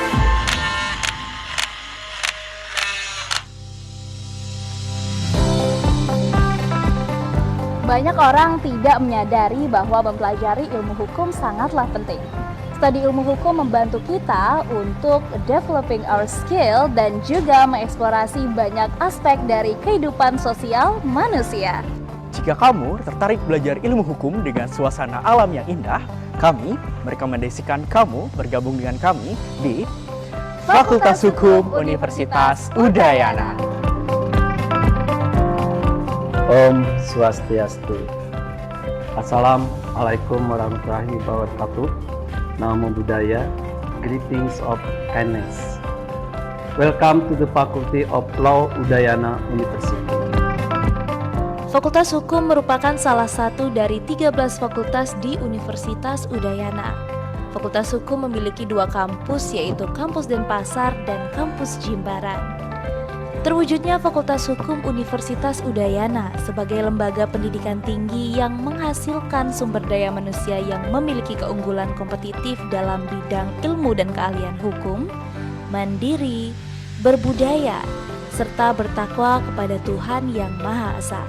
Banyak orang tidak menyadari bahwa mempelajari ilmu hukum sangatlah penting. Studi ilmu hukum membantu kita untuk developing our skill dan juga mengeksplorasi banyak aspek dari kehidupan sosial manusia. Jika kamu tertarik belajar ilmu hukum dengan suasana alam yang indah, kami merekomendasikan kamu bergabung dengan kami di Fakultas Hukum Universitas Udayana. Om Swastiastu. Assalamualaikum warahmatullahi wabarakatuh. Namo Buddhaya. Greetings of kindness. Welcome to the Faculty of Law Udayana University. Fakultas Hukum merupakan salah satu dari 13 fakultas di Universitas Udayana. Fakultas Hukum memiliki 2 kampus, yaitu Kampus Denpasar dan Kampus Jimbaran. Terwujudnya Fakultas Hukum Universitas Udayana sebagai lembaga pendidikan tinggi yang menghasilkan sumber daya manusia yang memiliki keunggulan kompetitif dalam bidang ilmu dan keahlian hukum, mandiri, berbudaya, serta bertakwa kepada Tuhan Yang Maha Esa,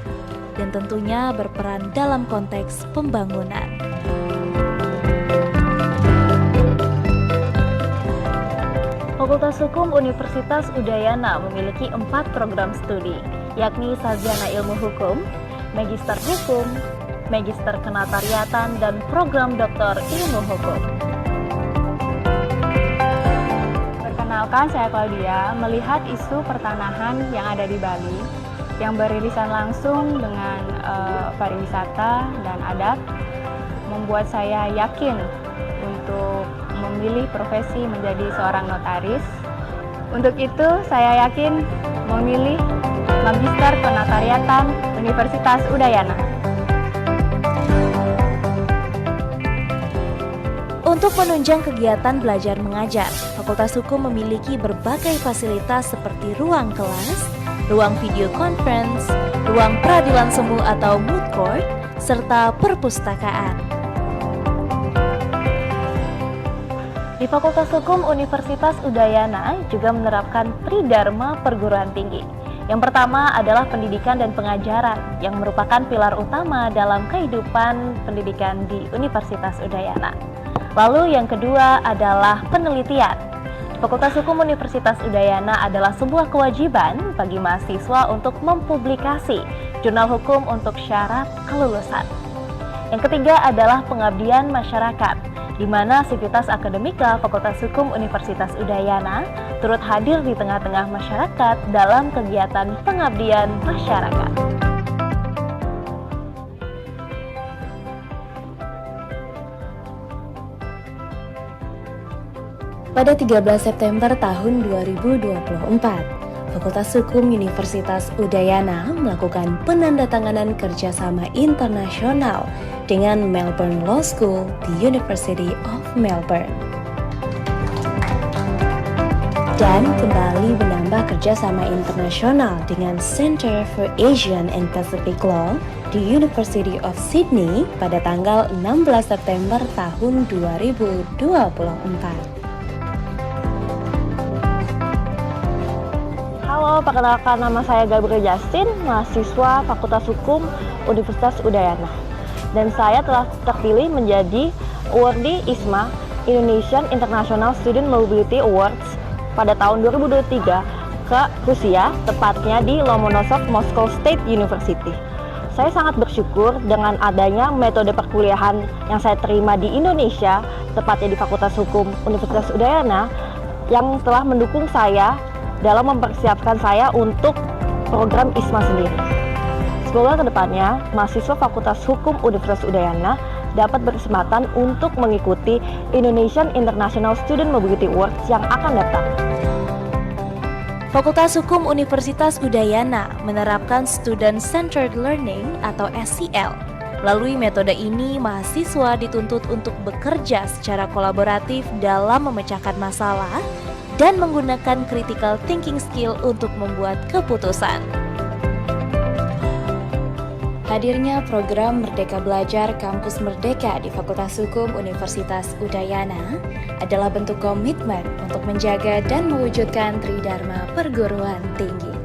dan tentunya berperan dalam konteks pembangunan. Fakultas Hukum Universitas Udayana memiliki 4 program studi, yakni Sarjana Ilmu Hukum, Magister Hukum, Magister Kenotariatan, dan program Doktor Ilmu Hukum. Perkenalkan, saya Claudia. Melihat isu pertanahan yang ada di Bali, yang beririsan langsung dengan pariwisata dan adat membuat saya yakin untuk memilih profesi menjadi seorang notaris. Untuk itu, saya yakin memilih Magister Penotariatan Universitas Udayana. Untuk menunjang kegiatan belajar mengajar, Fakultas Hukum memiliki berbagai fasilitas seperti ruang kelas, ruang video conference, ruang peradilan semu atau moot court, serta perpustakaan. Di Fakultas Hukum Universitas Udayana juga menerapkan Tridharma perguruan tinggi. Yang pertama adalah pendidikan dan pengajaran yang merupakan pilar utama dalam kehidupan pendidikan di Universitas Udayana. Lalu yang kedua adalah penelitian. Fakultas Hukum Universitas Udayana adalah sebuah kewajiban bagi mahasiswa untuk mempublikasi jurnal hukum untuk syarat kelulusan. Yang ketiga adalah pengabdian masyarakat, di mana sivitas akademika Fakultas Hukum Universitas Udayana turut hadir di tengah-tengah masyarakat dalam kegiatan pengabdian masyarakat. Pada 13 September tahun 2024, Fakultas Hukum Universitas Udayana melakukan penandatanganan kerjasama internasional dengan Melbourne Law School di University of Melbourne. Dan kembali menambah kerjasama internasional dengan Center for Asian and Pacific Law di University of Sydney pada tanggal 16 September tahun 2024. Halo, perkenalkan nama saya Gabriel Justin, mahasiswa Fakultas Hukum Universitas Udayana. Dan saya telah terpilih menjadi awardee ISMA Indonesian International Student Mobility Awards pada tahun 2023 ke Rusia, tepatnya di Lomonosov Moscow State University. Saya sangat bersyukur dengan adanya metode perkuliahan yang saya terima di Indonesia, tepatnya di Fakultas Hukum Universitas Udayana, yang telah mendukung saya dalam mempersiapkan saya untuk program ISMA sendiri. Semoga kedepannya mahasiswa Fakultas Hukum Universitas Udayana dapat berkesempatan untuk mengikuti Indonesian International Student Mobility Awards yang akan datang. Fakultas Hukum Universitas Udayana menerapkan Student Centered Learning atau SCL. Melalui metode ini, mahasiswa dituntut untuk bekerja secara kolaboratif dalam memecahkan masalah dan menggunakan critical thinking skill untuk membuat keputusan. Hadirnya program Merdeka Belajar Kampus Merdeka di Fakultas Hukum Universitas Udayana adalah bentuk komitmen untuk menjaga dan mewujudkan Tridharma perguruan tinggi.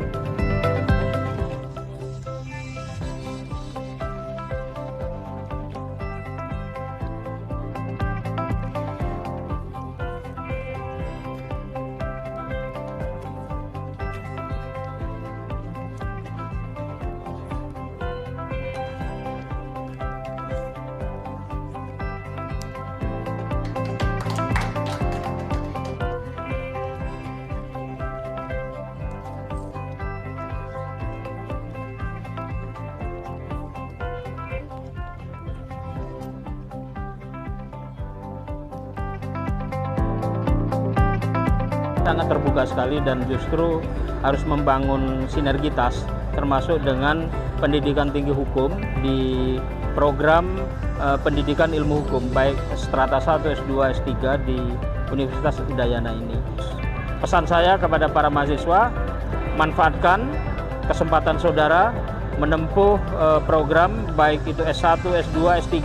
Sangat terbuka sekali dan justru harus membangun sinergitas termasuk dengan pendidikan tinggi hukum di program pendidikan ilmu hukum baik strata 1, S2, S3 di Universitas Udayana ini. Pesan saya kepada para mahasiswa, manfaatkan kesempatan saudara menempuh program baik itu S1, S2, S3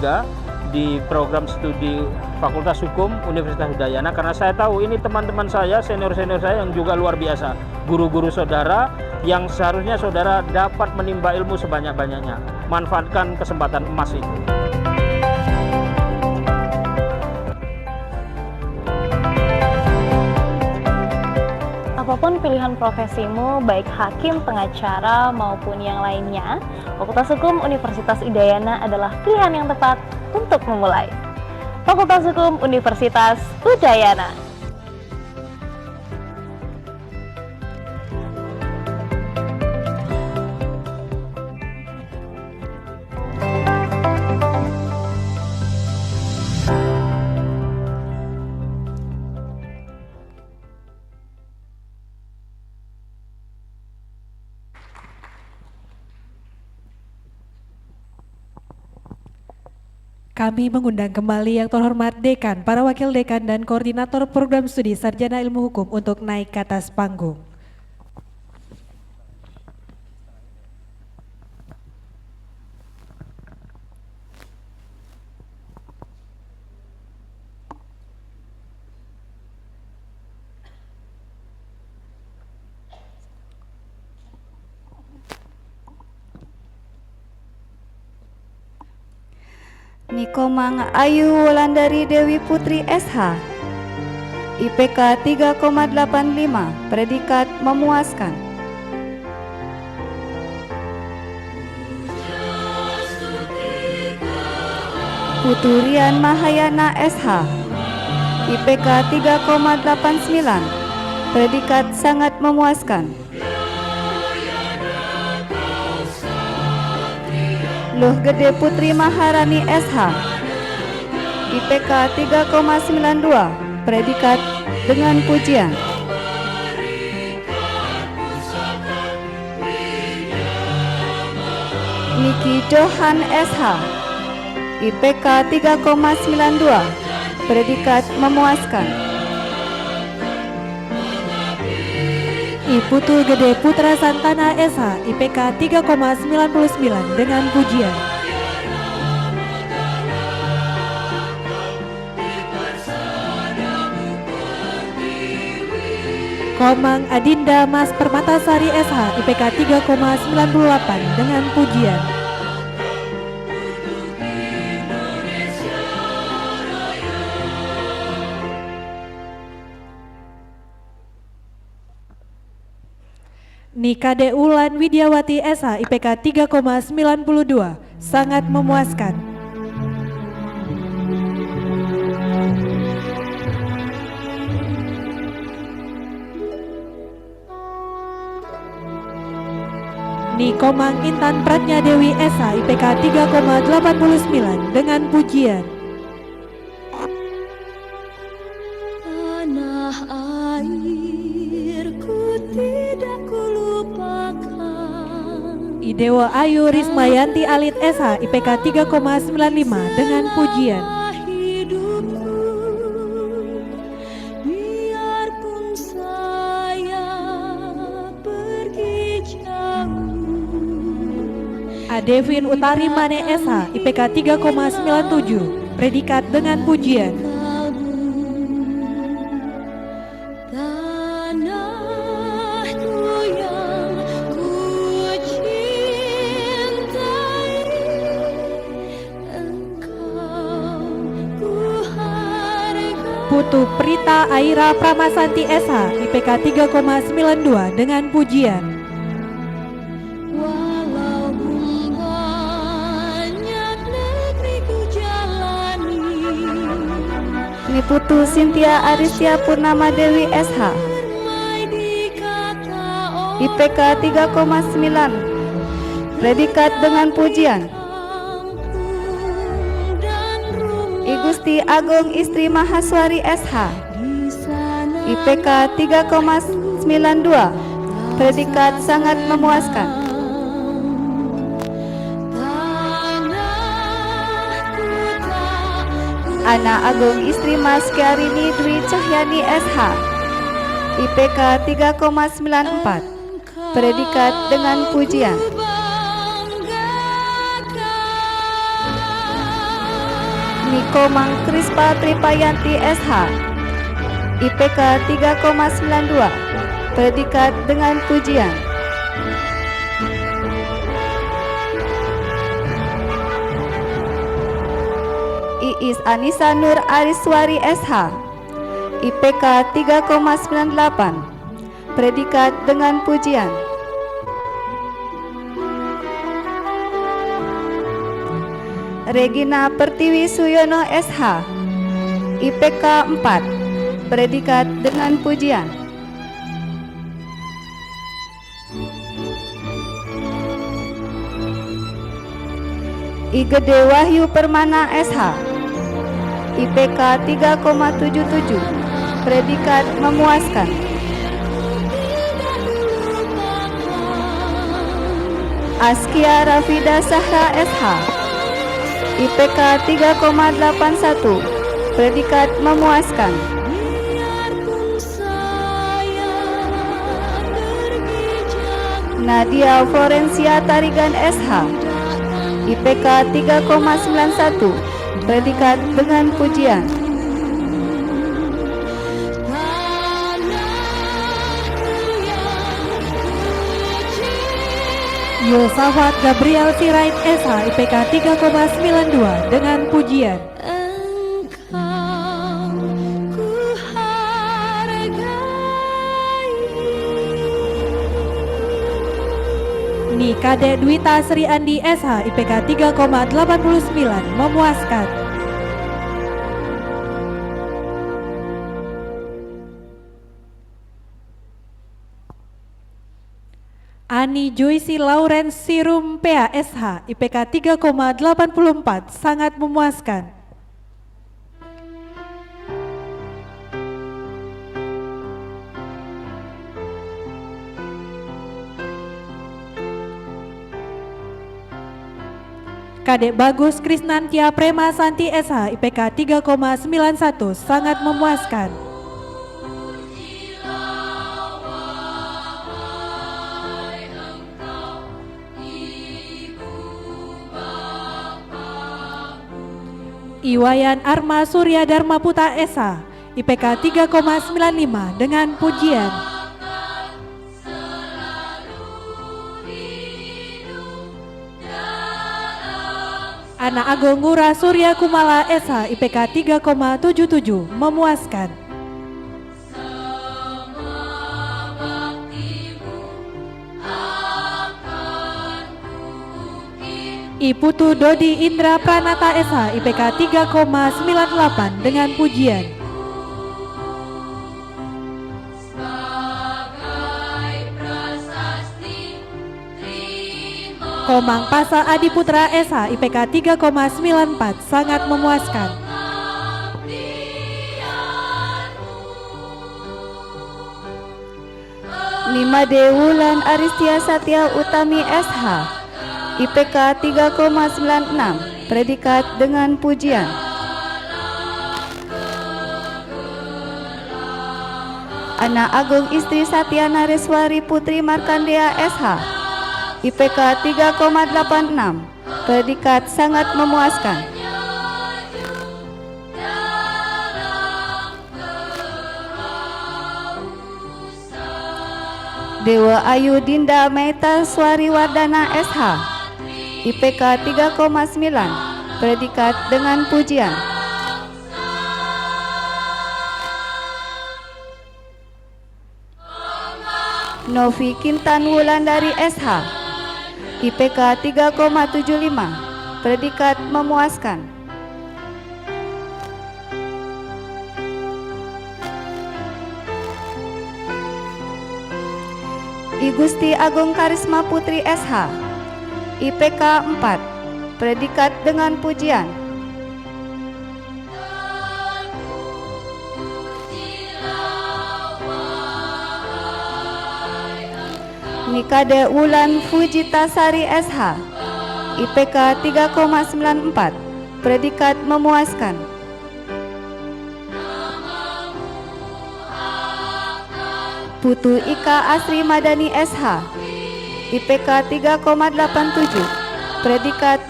di program studi Fakultas Hukum Universitas Udayana, karena saya tahu ini teman-teman saya, senior-senior saya yang juga luar biasa, guru-guru saudara yang seharusnya saudara dapat menimba ilmu sebanyak-banyaknya. Manfaatkan kesempatan emas itu. Apapun pilihan profesimu, baik hakim, pengacara, maupun yang lainnya, Fakultas Hukum Universitas Udayana adalah pilihan yang tepat untuk memulai. Fakultas Hukum Universitas Udayana. Kami mengundang kembali yang terhormat Dekan, para Wakil Dekan dan Koordinator Program Studi Sarjana Ilmu Hukum untuk naik ke atas panggung. Nikomang Ayu Wulandari Dewi Putri SH, IPK 3,85, predikat memuaskan. Puturian Mahayana SH, IPK 3,89, predikat sangat memuaskan. Luh Gede Putri Maharani SH, IPK 3,92, predikat dengan pujian. Niki Johan SH, IPK 3,92, predikat memuaskan. Putu Gede Putra Santana SH, IPK 3,99 dengan pujian. Komang Adinda Mas Permatasari SH, IPK 3,98 dengan pujian. Nikade Ulan Widiawati SH, IPK 3,92, sangat memuaskan. Nikomang Intan Pratnya Dewi SH, IPK 3,89 dengan pujian. Tanah airku tidak kulupakan. Idewa Ayu Rismayanti Alit SH, IPK 3,95 dengan pujian. Biarpun saya pergi jauh. Adevin Utari Mane SH, IPK 3,97, predikat dengan pujian. Putu Prita Aira Pramasanti SH, IPK 3,92 dengan pujian. Walaupun banyak negeri ku jalani. Niputu Sintia Aristia Purnama Dewi SH, IPK 3,9, predikat dengan pujian. I Gusti Agung Istri Mahaswari SH, IPK 3,92, predikat sangat memuaskan. Ana Agung Istri Mas Kiarini Dwi Cahyani SH, IPK 3,94, predikat dengan pujian. Nikomang Krispa Tripayanti SH, IPK 3,92, predikat dengan pujian. Iis Anissa Nur Ariswari SH, IPK 3,98, predikat dengan pujian. Regina Pertiwi Suyono SH, IPK 4, predikat dengan pujian. I Gede Wahyu Permana SH, IPK 3,77, predikat memuaskan. Askia Rafida Sahra SH, IPK 3,81, predikat memuaskan. Nadia Florencia Tarigan SH, IPK 3,91, predikat dengan pujian. Yosafat Gabriel Sirait SH, IPK 3,92 dengan pujian. Nikade Dwita Sri Andi SH, IPK 3,89 memuaskan. Ani Joyce Lawrence Sirum PA SH, IPK 3,84 sangat memuaskan. Kadek Bagus Krisnantia Prema Santi SH, IPK 3,91 sangat memuaskan. Iwayan Arma Surya Dharma Putra SH, IPK 3,95 dengan pujian. Ana Agung Ngurah Surya Kumala SH, IPK 3,77 memuaskan. Iputu Dodi Indra Pranata SH, IPK 3,98 dengan pujian. Komang Pasa Adi Putra SH, IPK 3,94 sangat memuaskan. Nimade Wulan Aristia Satya Utami SH, IPK 3,96, predikat dengan pujian. Ana Agung Istri Satya Nareswari Putri Markandea SH, IPK 3,86, predikat sangat memuaskan. Dewa Ayu Dinda Meta Swari Wardana SH, IPK 3,9, predikat dengan pujian. Novi Kintan Wulandari SH, IPK 3,75, predikat memuaskan. I Gusti Agung Karisma Putri SH, IPK 4, predikat dengan pujian. Nikade Wulan Fujitasari SH, IPK 3,94, predikat memuaskan. Putu Ika Asri Madani SH, IPK 3,87, predikat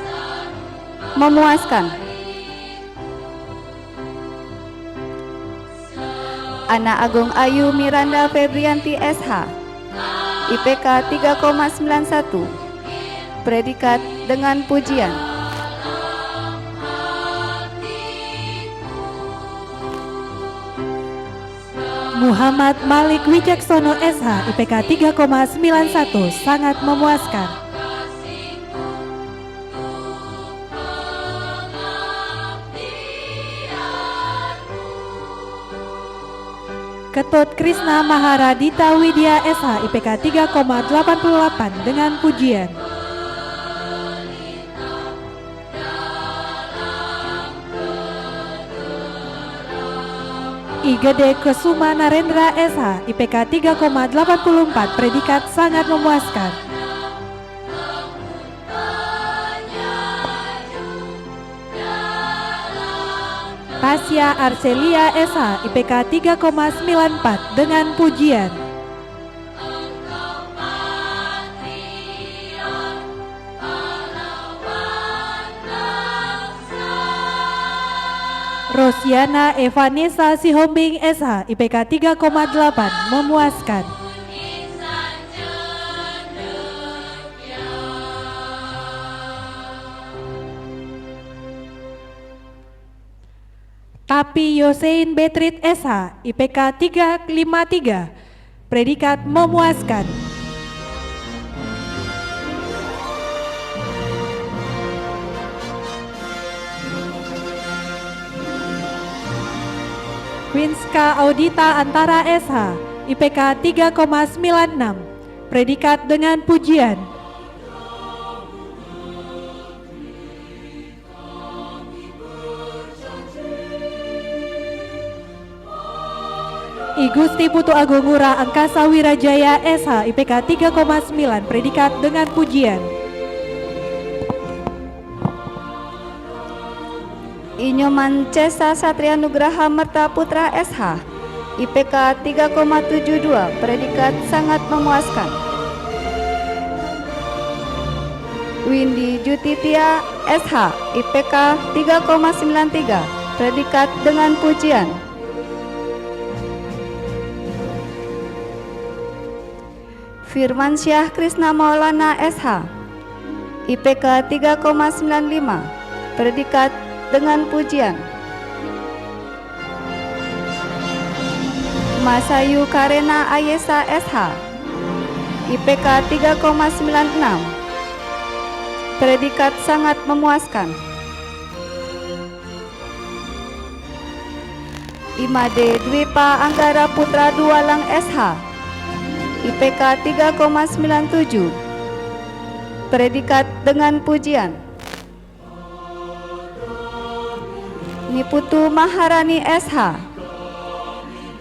memuaskan. Ana Agung Ayu Miranda Febrianti SH, IPK 3,91, predikat dengan pujian. Muhammad Malik Wijaksono SH, IPK 3,91 sangat memuaskan. Ketut Krisna Maharadita Widya SH, IPK 3,88 dengan pujian. Igede Kesuma Narendra SH, IPK 3,84, predikat sangat memuaskan. Tasya Arcelia SH IPK 3,94 dengan pujian. Rosiana Evanessa Sihombing SH IPK 3,8 memuaskan. Tapi Yosein Betrit SH IPK 353 predikat memuaskan. Winska Audita Antara SH IPK 3,96 predikat dengan pujian. I Gusti Putu Agung Ngurah Angkasa Wirajaya SH IPK 3,9 predikat dengan pujian. Inyoman Cesa Satria Nugraha Merta Putra SH IPK 3,72 predikat sangat memuaskan. Windy Jutitia SH IPK 3,93 predikat dengan pujian. Firmansyah Krisna Maulana SH IPK 3,95 predikat dengan pujian. Masayu Karena Ayesa SH IPK 3,96 predikat sangat memuaskan. Imade Dwipa Anggara Putra Dualang SH IPK 3,97 predikat dengan pujian. Niputu Maharani SH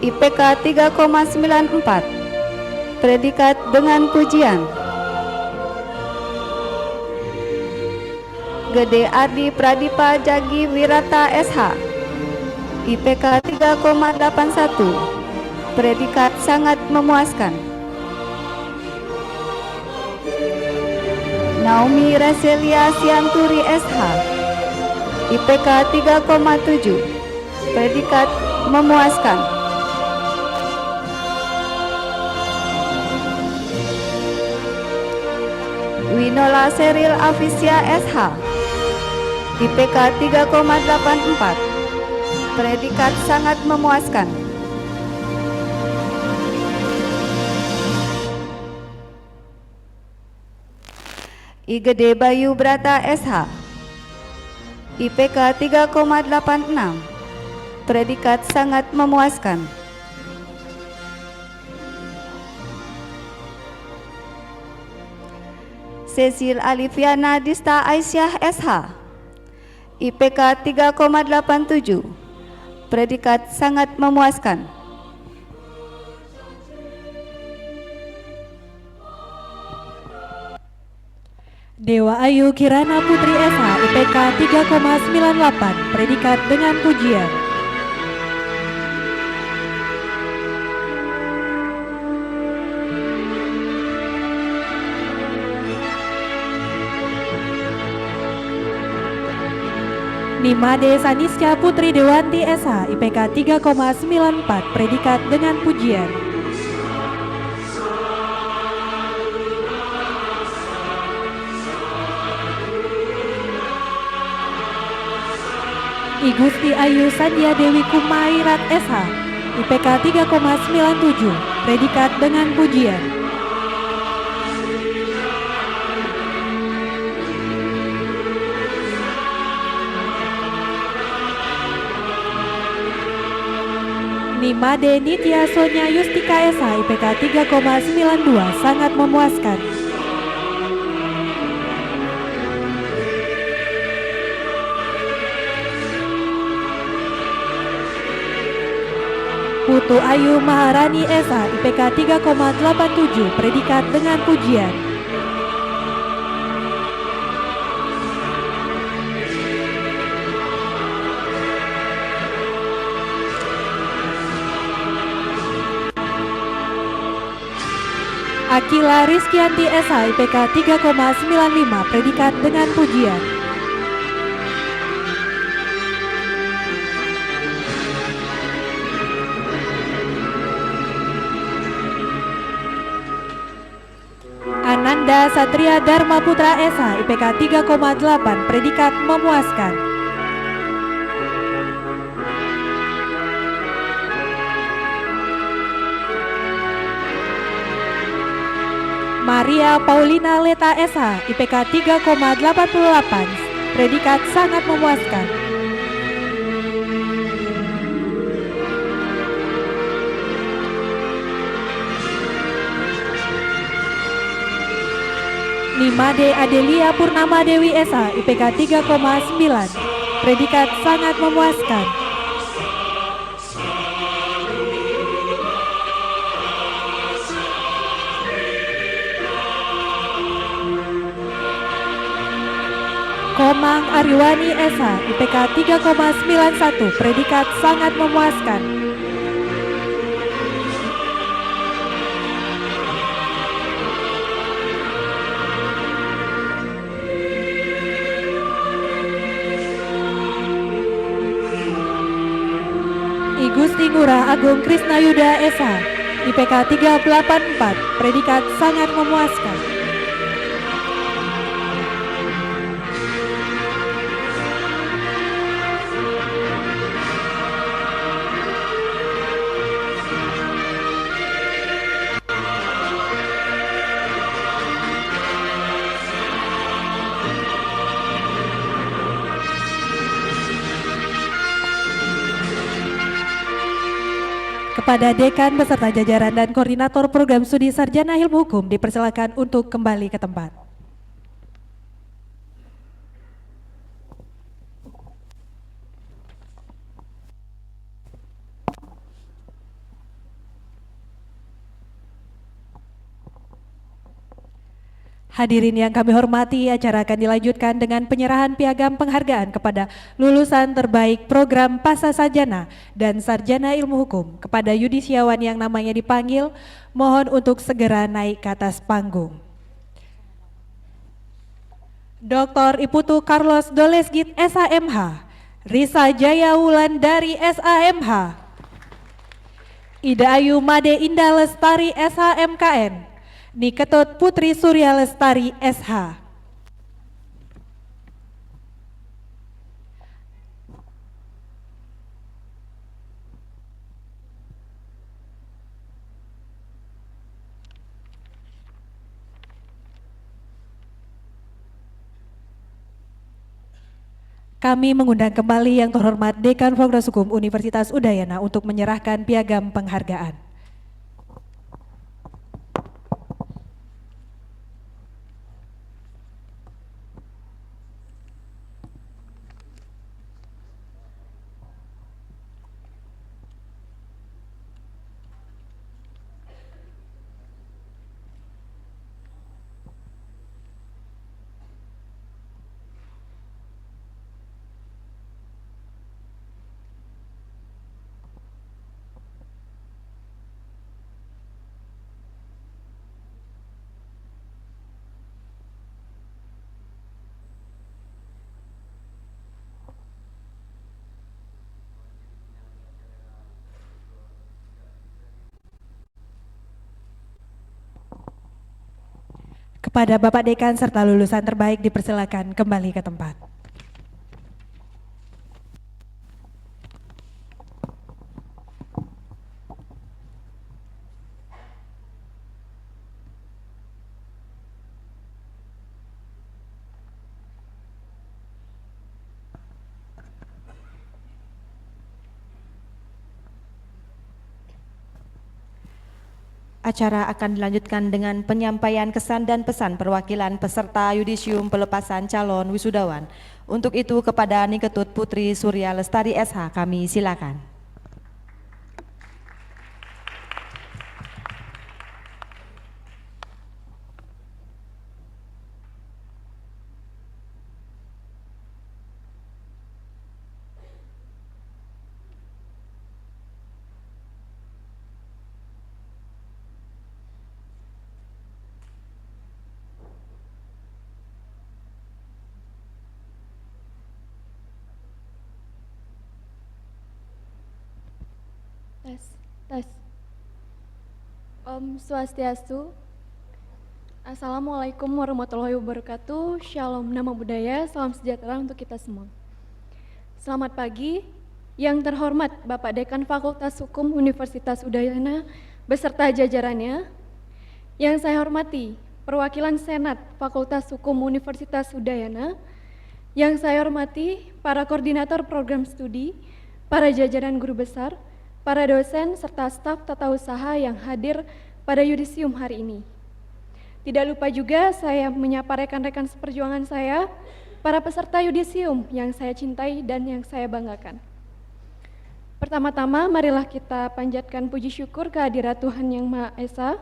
IPK 3,94 predikat dengan pujian. Gede Ardi Pradipa Jagi Wirata SH IPK 3,81 predikat sangat memuaskan. Naomi Raselia Sianturi SH IPK 3,7 predikat memuaskan. Winola Seril Afisya SH IPK 3,84 predikat sangat memuaskan. Igede Bayu Brata SH IPK 3,86 predikat sangat memuaskan. Cecil Alifiana Dista Aisyah SH IPK 3,87 predikat sangat memuaskan. Dewa Ayu Kirana Putri SH IPK 3,98 predikat dengan pujian. Nimade Sanisca Putri Dewanti SH IPK 3,94 predikat dengan pujian. I Gusti Ayu Sandia Dewi Kumairat SH IPK 3,97 predikat dengan pujian. Nimade Nitya Sonya Yustika SH IPK 3,92 sangat memuaskan. Putu Ayu Maharani SH IPK 3,87 predikat dengan pujian. Akila Rizkyanti SH IPK 3,95 predikat dengan pujian. Ananda Satria Dharma Putra SH IPK 3,8 predikat memuaskan. Maria Paulina Leta SH IPK 3,88 predikat sangat memuaskan. Nimade Adelia Purnama Dewi SH IPK 3,9 predikat sangat memuaskan. Komang Ariwani SH IPK 3,91 predikat sangat memuaskan. I Gusti Ngurah Agung Krisna Yuda SH IPK 384 predikat sangat memuaskan. Kepada Dekan beserta jajaran dan Koordinator Program Studi Sarjana Ilmu Hukum dipersilakan untuk kembali ke tempat. Hadirin yang kami hormati, acara akan dilanjutkan dengan penyerahan piagam penghargaan kepada lulusan terbaik program Pasca Sarjana dan Sarjana Ilmu Hukum kepada yudisiawan yang namanya dipanggil. Mohon untuk segera naik ke atas panggung. Dr. Iputu Carlos Dolesgit SHMH, Risa Jaya Wulandari SHMH, Ida Ayu Made Indah Lestari SHMKN, Niketut Putri Surya Lestari SH. Kami mengundang kembali yang terhormat Dekan Fakultas Hukum Universitas Udayana untuk menyerahkan piagam penghargaan. Kepada Bapak Dekan serta lulusan terbaik dipersilakan kembali ke tempat. Acara akan dilanjutkan dengan penyampaian kesan dan pesan perwakilan peserta yudisium pelepasan calon wisudawan. Untuk itu kepada Niketut Putri Surya Lestari SH kami silakan. Tes. Om Swastiastu. Assalamualaikum warahmatullahi wabarakatuh. Shalom, nama budaya, salam sejahtera untuk kita semua. Selamat pagi, yang terhormat Bapak Dekan Fakultas Hukum Universitas Udayana beserta jajarannya. Yang saya hormati perwakilan Senat Fakultas Hukum Universitas Udayana. Yang saya hormati para koordinator program studi, para jajaran guru besar, para dosen serta staf tata usaha yang hadir pada yudisium hari ini. Tidak lupa juga saya menyapa rekan-rekan seperjuangan saya, para peserta yudisium yang saya cintai dan yang saya banggakan. Pertama-tama marilah kita panjatkan puji syukur kehadirat Tuhan Yang Maha Esa,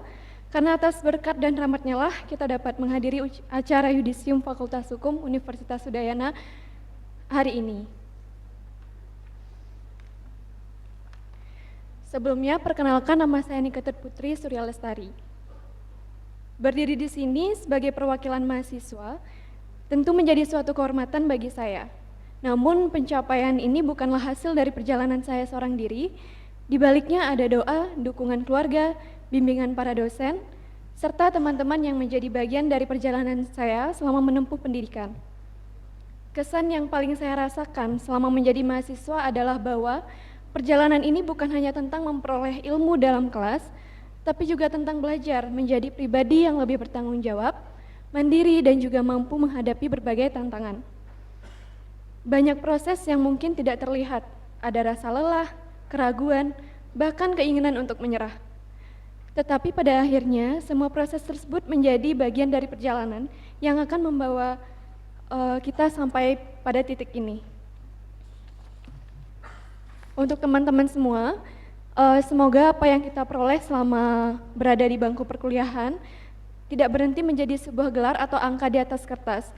karena atas berkat dan rahmat-Nya lah kita dapat menghadiri acara yudisium Fakultas Hukum Universitas Udayana hari ini. Sebelumnya perkenalkan, nama saya Niketut Putri Surya Lestari. Berdiri di sini sebagai perwakilan mahasiswa tentu menjadi suatu kehormatan bagi saya. Namun pencapaian ini bukanlah hasil dari perjalanan saya seorang diri. Di baliknya ada doa, dukungan keluarga, bimbingan para dosen, serta teman-teman yang menjadi bagian dari perjalanan saya selama menempuh pendidikan. Kesan yang paling saya rasakan selama menjadi mahasiswa adalah bahwa perjalanan ini bukan hanya tentang memperoleh ilmu dalam kelas, tapi juga tentang belajar menjadi pribadi yang lebih bertanggung jawab, mandiri, dan juga mampu menghadapi berbagai tantangan. Banyak proses yang mungkin tidak terlihat, ada rasa lelah, keraguan, bahkan keinginan untuk menyerah. Tetapi pada akhirnya, semua proses tersebut menjadi bagian dari perjalanan yang akan membawa kita sampai pada titik ini. Untuk teman-teman semua, semoga apa yang kita peroleh selama berada di bangku perkuliahan tidak berhenti menjadi sebuah gelar atau angka di atas kertas.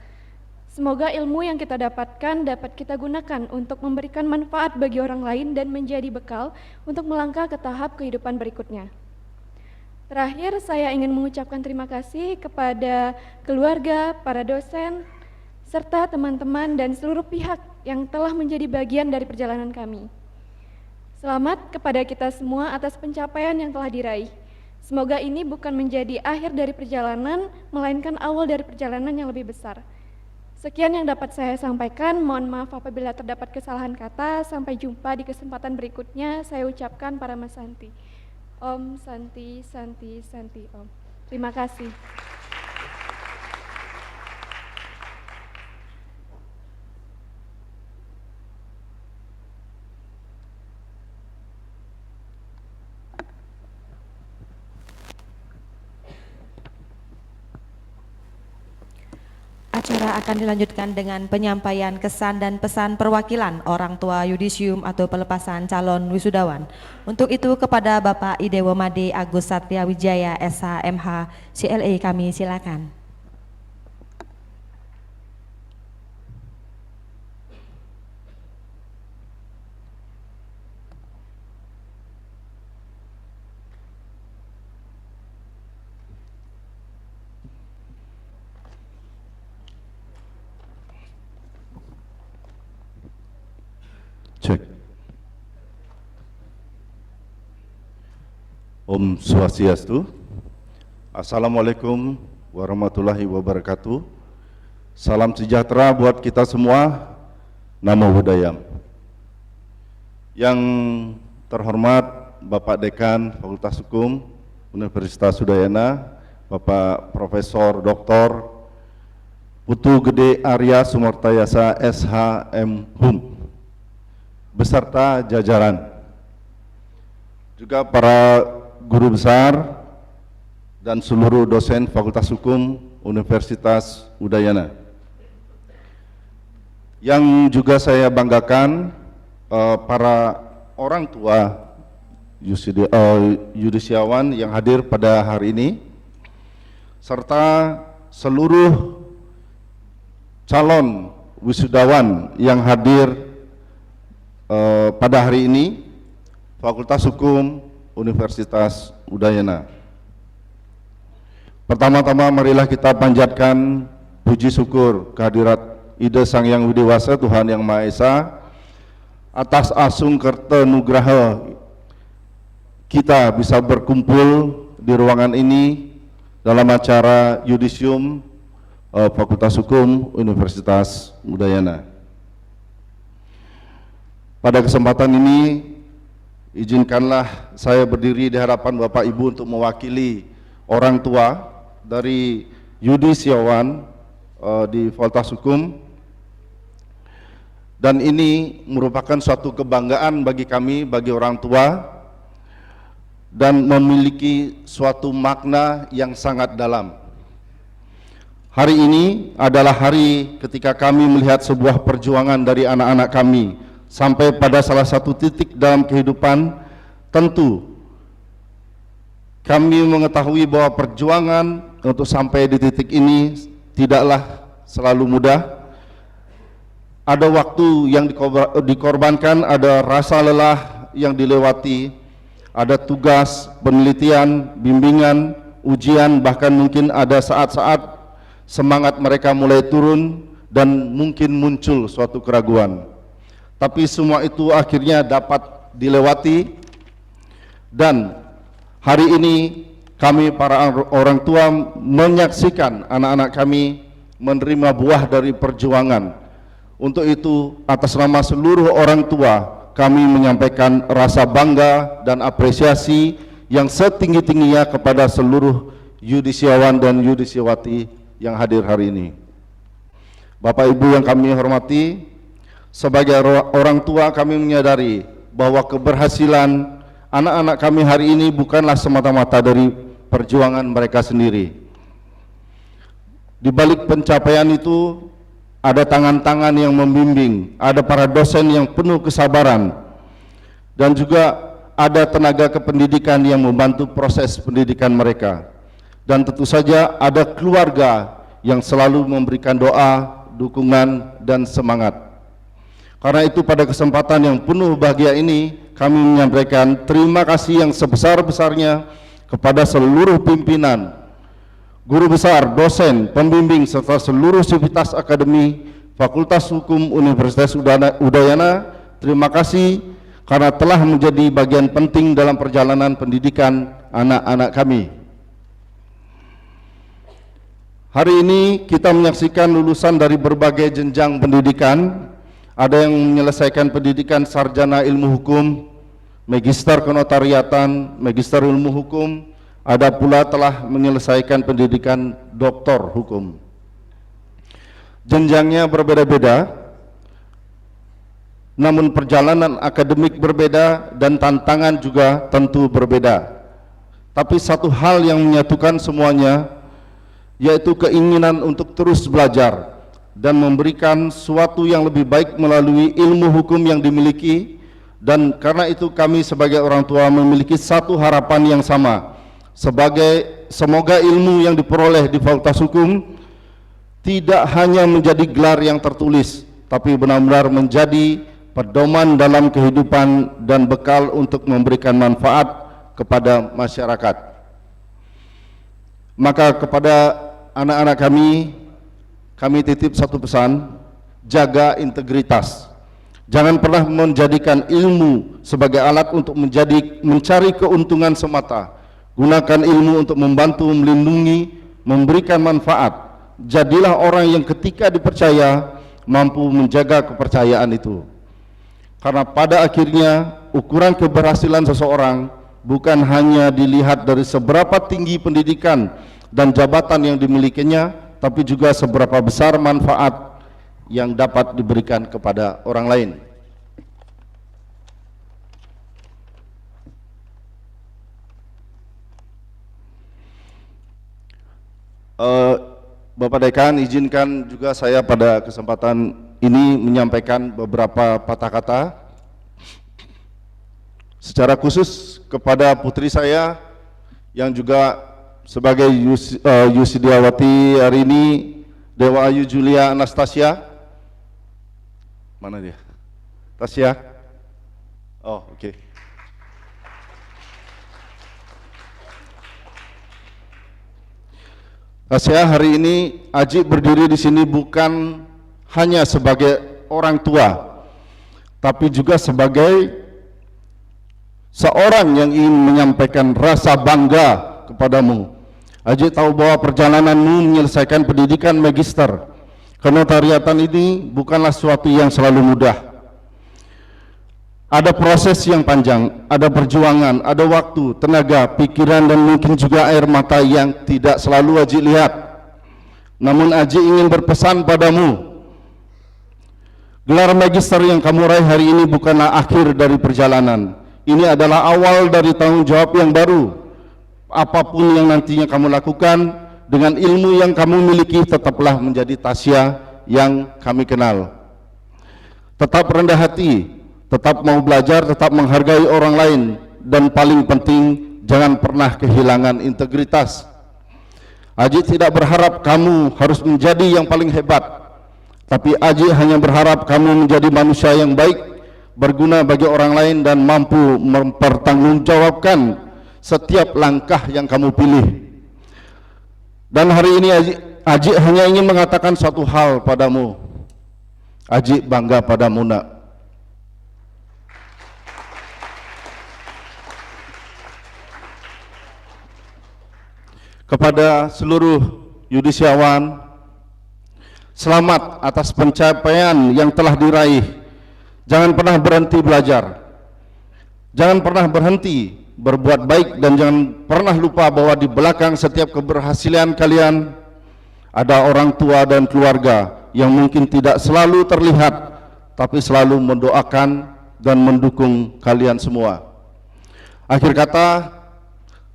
Semoga ilmu yang kita dapatkan dapat kita gunakan untuk memberikan manfaat bagi orang lain dan menjadi bekal untuk melangkah ke tahap kehidupan berikutnya. Terakhir, saya ingin mengucapkan terima kasih kepada keluarga, para dosen, serta teman-teman dan seluruh pihak yang telah menjadi bagian dari perjalanan kami. Selamat kepada kita semua atas pencapaian yang telah diraih. Semoga ini bukan menjadi akhir dari perjalanan, melainkan awal dari perjalanan yang lebih besar. Sekian yang dapat saya sampaikan, mohon maaf apabila terdapat kesalahan kata. Sampai jumpa di kesempatan berikutnya, saya ucapkan Parama Santi. Om Santi, Santi, Santi Om. Terima kasih. Acara akan dilanjutkan dengan penyampaian kesan dan pesan perwakilan orang tua yudisium atau pelepasan calon wisudawan. Untuk itu kepada Bapak Idewo Made Agus Satya Wijaya SHMH CLE kami silakan. Cek. Om Swastiastu. Assalamualaikum warahmatullahi wabarakatuh. Salam sejahtera buat kita semua. Namo Buddhaya. Yang terhormat Bapak Dekan Fakultas Hukum Universitas Udayana, Bapak Profesor Dr. Putu Gede Arya Sumartayasa SHM Hum beserta jajaran, juga para guru besar dan seluruh dosen Fakultas Hukum Universitas Udayana. Yang juga saya banggakan para orang tua yudisiawan yang hadir pada hari ini, serta seluruh calon wisudawan yang hadir pada hari ini Fakultas Hukum Universitas Udayana. Pertama-tama marilah kita panjatkan puji syukur kehadirat Ida Sang Yang Widiwasa Tuhan Yang Maha Esa atas asung kerta nugraha kita bisa berkumpul di ruangan ini dalam acara yudisium Fakultas Hukum Universitas Udayana. Pada kesempatan ini, izinkanlah saya berdiri di hadapan Bapak Ibu untuk mewakili orang tua dari yudisiawan di Fakultas Hukum. Dan ini merupakan suatu kebanggaan bagi kami, bagi orang tua, dan memiliki suatu makna yang sangat dalam. Hari ini adalah hari ketika kami melihat sebuah perjuangan dari anak-anak kami sampai pada salah satu titik dalam kehidupan. Tentu kami mengetahui bahwa perjuangan untuk sampai di titik ini tidaklah selalu mudah. Ada waktu yang dikorbankan, ada rasa lelah yang dilewati, ada tugas, penelitian, bimbingan, ujian, bahkan mungkin ada saat-saat semangat mereka mulai turun dan mungkin muncul suatu keraguan. Tapi semua itu akhirnya dapat dilewati, dan hari ini kami para orang tua menyaksikan anak-anak kami menerima buah dari perjuangan. Untuk itu, atas nama seluruh orang tua, kami menyampaikan rasa bangga dan apresiasi yang setinggi-tingginya kepada seluruh yudisiawan dan yudisiawati yang hadir hari ini. Bapak Ibu yang kami hormati, sebagai orang tua kami menyadari bahwa keberhasilan anak-anak kami hari ini bukanlah semata-mata dari perjuangan mereka sendiri. Di balik pencapaian itu, ada tangan-tangan yang membimbing, ada para dosen yang penuh kesabaran, dan juga ada tenaga kependidikan yang membantu proses pendidikan mereka. Dan tentu saja ada keluarga yang selalu memberikan doa, dukungan, dan semangat. Karena itu pada kesempatan yang penuh bahagia ini, kami menyampaikan terima kasih yang sebesar-besarnya kepada seluruh pimpinan, guru besar, dosen, pembimbing, serta seluruh sivitas akademi Fakultas Hukum Universitas Udayana. Terima kasih karena telah menjadi bagian penting dalam perjalanan pendidikan anak-anak kami. Hari ini kita menyaksikan lulusan dari berbagai jenjang pendidikan. Ada yang menyelesaikan pendidikan sarjana ilmu hukum, magister kenotariatan, magister ilmu hukum, ada pula telah menyelesaikan pendidikan doktor hukum. Jenjangnya berbeda-beda, namun perjalanan akademik berbeda dan tantangan juga tentu berbeda. Tapi satu hal yang menyatukan semuanya, yaitu keinginan untuk terus belajar dan memberikan sesuatu yang lebih baik melalui ilmu hukum yang dimiliki. Dan karena itu kami sebagai orang tua memiliki satu harapan yang sama, semoga ilmu yang diperoleh di Fakultas Hukum tidak hanya menjadi gelar yang tertulis, tapi benar-benar menjadi pedoman dalam kehidupan dan bekal untuk memberikan manfaat kepada masyarakat. Maka kepada anak-anak kami titip satu pesan: jaga integritas. Jangan pernah menjadikan ilmu sebagai alat untuk mencari keuntungan semata. Gunakan ilmu untuk membantu, melindungi, memberikan manfaat. Jadilah orang yang ketika dipercaya mampu menjaga kepercayaan itu. Karena pada akhirnya ukuran keberhasilan seseorang bukan hanya dilihat dari seberapa tinggi pendidikan dan jabatan yang dimilikinya, tapi juga seberapa besar manfaat yang dapat diberikan kepada orang lain. Bapak Dekan, izinkan juga saya pada kesempatan ini menyampaikan beberapa patah kata secara khusus kepada putri saya yang juga sebagai Yusidiawati hari ini, Dewa Ayu Julia Anastasia. Mana dia? Tasya? Oh, oke. Tasya, hari ini Aji berdiri di sini bukan hanya sebagai orang tua, tapi juga sebagai seorang yang ingin menyampaikan rasa bangga kepadamu. Aji tahu bahwa perjalananmu menyelesaikan pendidikan magister kenotariatan ini bukanlah sesuatu yang selalu mudah. Ada proses yang panjang, ada perjuangan, ada waktu, tenaga, pikiran, dan mungkin juga air mata yang tidak selalu Aji lihat. Namun Aji ingin berpesan padamu, gelar magister yang kamu raih hari ini bukanlah akhir dari perjalanan. Ini adalah awal dari tanggung jawab yang baru. Apapun yang nantinya kamu lakukan, dengan ilmu yang kamu miliki, tetaplah menjadi Tasya yang kami kenal. Tetap rendah hati, tetap mau belajar, tetap menghargai orang lain, dan paling penting, jangan pernah kehilangan integritas. Aji tidak berharap kamu harus menjadi yang paling hebat, tapi Aji hanya berharap kamu menjadi manusia yang baik, berguna bagi orang lain, dan mampu mempertanggungjawabkan setiap langkah yang kamu pilih. Dan hari ini Aji hanya ingin mengatakan satu hal padamu. Aji bangga padamu, nak. Kepada seluruh yudisiawan, selamat atas pencapaian yang telah diraih. Jangan pernah berhenti belajar, jangan pernah berhenti berbuat baik, dan jangan pernah lupa bahwa di belakang setiap keberhasilan kalian ada orang tua dan keluarga yang mungkin tidak selalu terlihat, tapi selalu mendoakan dan mendukung kalian semua. Akhir kata,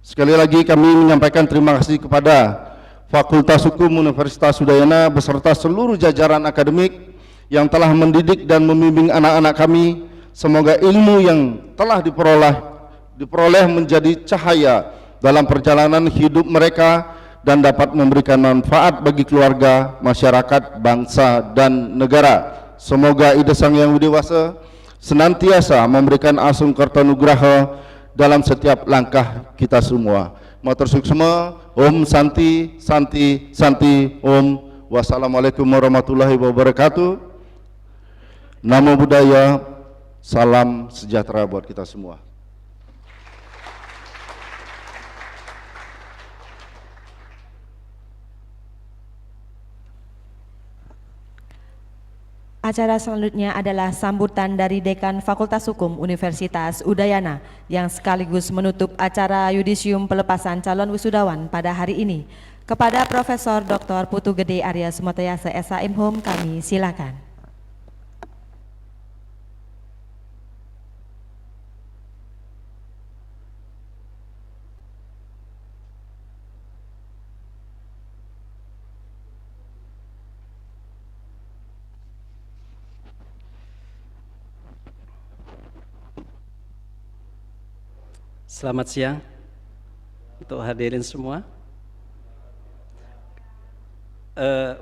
sekali lagi kami menyampaikan terima kasih kepada Fakultas Hukum Universitas Udayana beserta seluruh jajaran akademik yang telah mendidik dan membimbing anak-anak kami. Semoga ilmu yang telah diperoleh menjadi cahaya dalam perjalanan hidup mereka dan dapat memberikan manfaat bagi keluarga, masyarakat, bangsa, dan negara. Semoga Ida Sang Yang Widi Wasa senantiasa memberikan asung kartanugraha dalam setiap langkah kita semua. Matur suksma, Om Santi, Santi, Santi, Om. Wassalamualaikum warahmatullahi wabarakatuh. Namo Buddhaya, salam sejahtera buat kita semua. Acara selanjutnya adalah sambutan dari Dekan Fakultas Hukum Universitas Udayana yang sekaligus menutup acara yudisium pelepasan calon wisudawan pada hari ini. Kepada Profesor Dr. Putu Gede Arya Sumantayasa SHM Hum, kami silakan. Selamat siang untuk hadirin semua.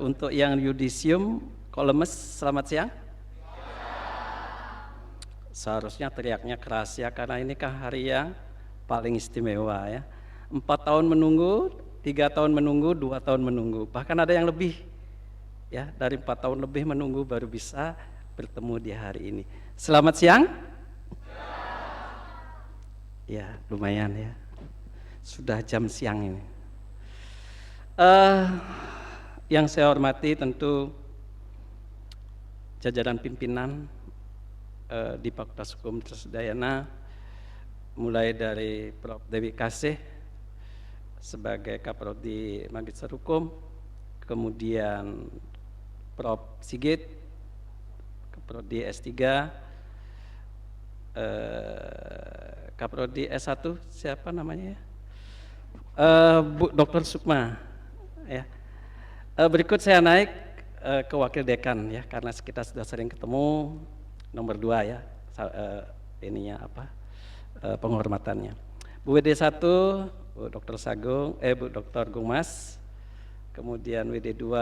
Untuk yang yudisium, kok lemes, selamat siang. Seharusnya teriaknya keras ya, karena ini kan hari yang paling istimewa ya. 4 tahun menunggu, 3 tahun menunggu, 2 tahun menunggu, bahkan ada yang lebih ya, dari 4 tahun lebih menunggu baru bisa bertemu di hari ini. Selamat siang. Ya, lumayan ya. Sudah jam siang ini. Yang saya hormati tentu jajaran pimpinan di Fakultas Hukum Universitas Udayana, mulai dari Prof. Dewi Kasih sebagai Kaprodi Magister Hukum, kemudian Prof. Sigit, Kaprodi S3, Kaprodi S1 siapa namanya ya? Bu Dr. Sukma ya. Berikut saya naik ke wakil dekan ya, karena kita sudah sering ketemu. Nomor 2 ya, ininya apa, penghormatannya. Bu WD1 Bu Dr. Sagung, Bu Dr. Gungmas, kemudian WD2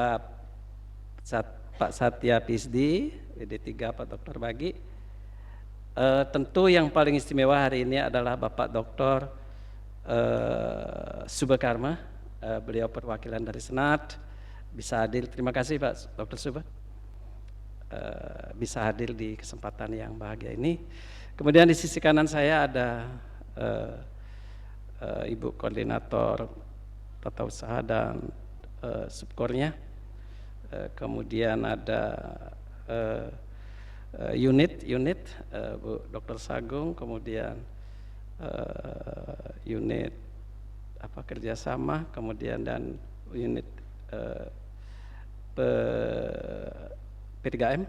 Pak Satya PhD, WD3 Pak Dr. Bagi. Tentu yang paling istimewa hari ini adalah Bapak Dr. Subakarma, beliau perwakilan dari Senat, bisa hadir. Terima kasih Pak Dr. Suba. bisa hadir di kesempatan yang bahagia ini. Kemudian di sisi kanan saya ada Ibu Koordinator Tata Usaha dan Subkornya. Kemudian ada unit Bu Dr. Sagung, kemudian unit kerjasama, kemudian dan unit P3M.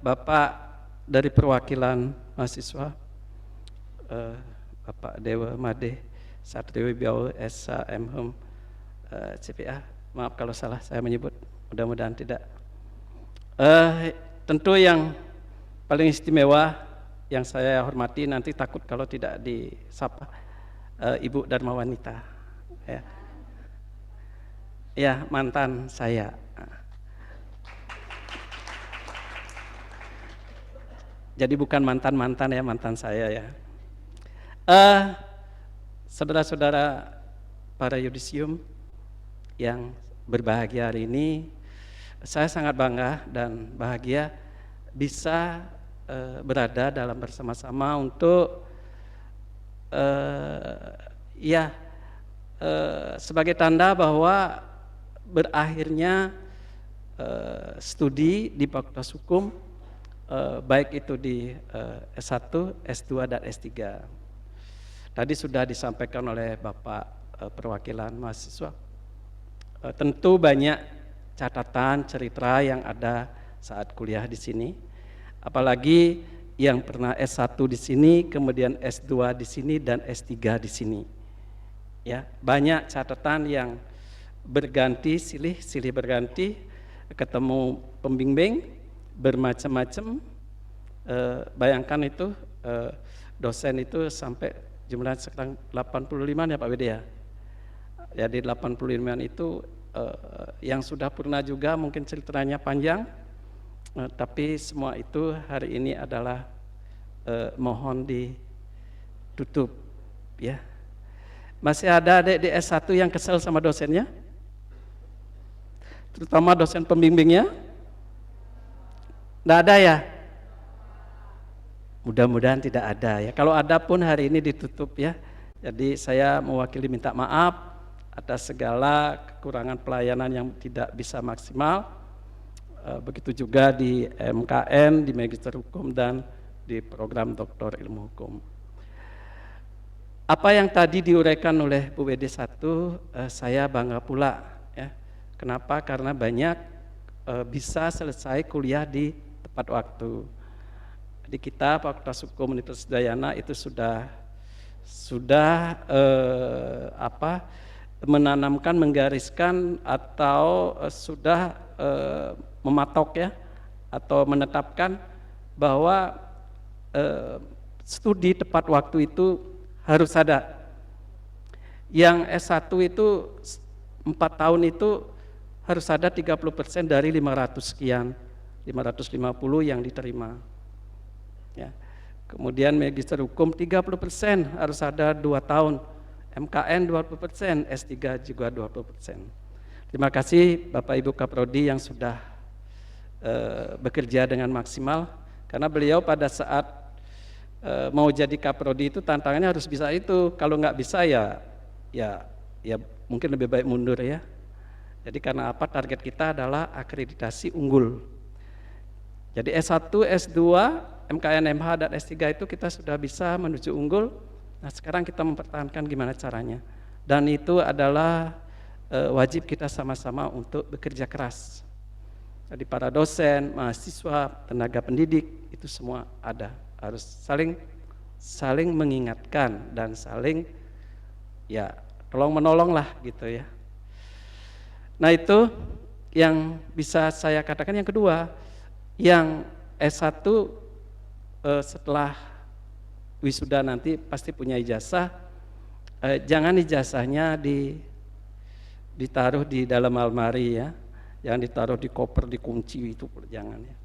Bapak dari perwakilan mahasiswa, Bapak Dewa Made Satrio Wibowo SHM CPA, maaf kalau salah saya menyebut, mudah-mudahan tidak. Tentu yang paling istimewa yang saya hormati, nanti takut kalau tidak disapa, Ibu Dharma Wanita, ya mantan saya. Jadi bukan mantan ya, mantan saya ya. Saudara-saudara para yudisium yang berbahagia hari ini, saya sangat bangga dan bahagia bisa berada dalam bersama-sama untuk sebagai tanda bahwa berakhirnya studi di Fakultas Hukum, baik itu di S1, S2 dan S3. Tadi sudah disampaikan oleh Bapak perwakilan mahasiswa. Tentu banyak catatan cerita yang ada saat kuliah di sini. Apalagi yang pernah S1 di sini, kemudian S2 di sini dan S3 di sini. Ya, banyak catatan yang berganti, silih berganti, ketemu pembimbing bermacam-macam. Bayangkan itu dosen itu sampai jumlahnya sekarang 85 ya Pak Wede ya. Jadi 85 itu yang sudah pernah juga mungkin ceritanya panjang. Tapi semua itu hari ini adalah mohon ditutup ya. Masih ada adik di S1 yang kesel sama dosennya? Terutama dosen pembimbingnya? Tidak ada ya? Mudah-mudahan tidak ada ya. Kalau ada pun hari ini ditutup ya. Jadi saya mewakili minta maaf atas segala kekurangan pelayanan yang tidak bisa maksimal. Begitu juga di MKN, di Magister Hukum dan di program Doktor Ilmu Hukum. Apa yang tadi diuraikan oleh Bu WD1, saya bangga pula ya. Kenapa? Karena banyak bisa selesai kuliah di tepat waktu. Di kita Fakultas Hukum Universitas Udayana itu sudah menanamkan, menggariskan atau sudah mematok ya, atau menetapkan bahwa studi tepat waktu itu harus ada. Yang S1 itu 4 tahun itu harus ada 30% dari 500 sekian, 550 yang diterima. Ya. Kemudian Magister Hukum 30% harus ada 2 tahun, MKN 20%, S3 juga 20%. Terima kasih Bapak Ibu Kaprodi yang sudah bekerja dengan maksimal, karena beliau pada saat mau jadi Kaprodi itu tantangannya harus bisa itu. Kalau nggak bisa ya mungkin lebih baik mundur ya. Jadi karena apa, target kita adalah akreditasi unggul. Jadi S1, S2, MKN, MH dan S3 itu kita sudah bisa menuju unggul. Nah sekarang kita mempertahankan gimana caranya. Dan itu adalah wajib kita sama-sama untuk bekerja keras. Jadi para dosen, mahasiswa, tenaga pendidik itu semua ada, harus saling mengingatkan dan saling ya tolong menolong lah gitu ya. Nah itu yang bisa saya katakan. Yang kedua, yang S1 setelah wisuda nanti pasti punya ijazah, jangan ijazahnya ditaruh di dalam almari ya, jangan ditaruh di koper, dikunci, itu jangan ya.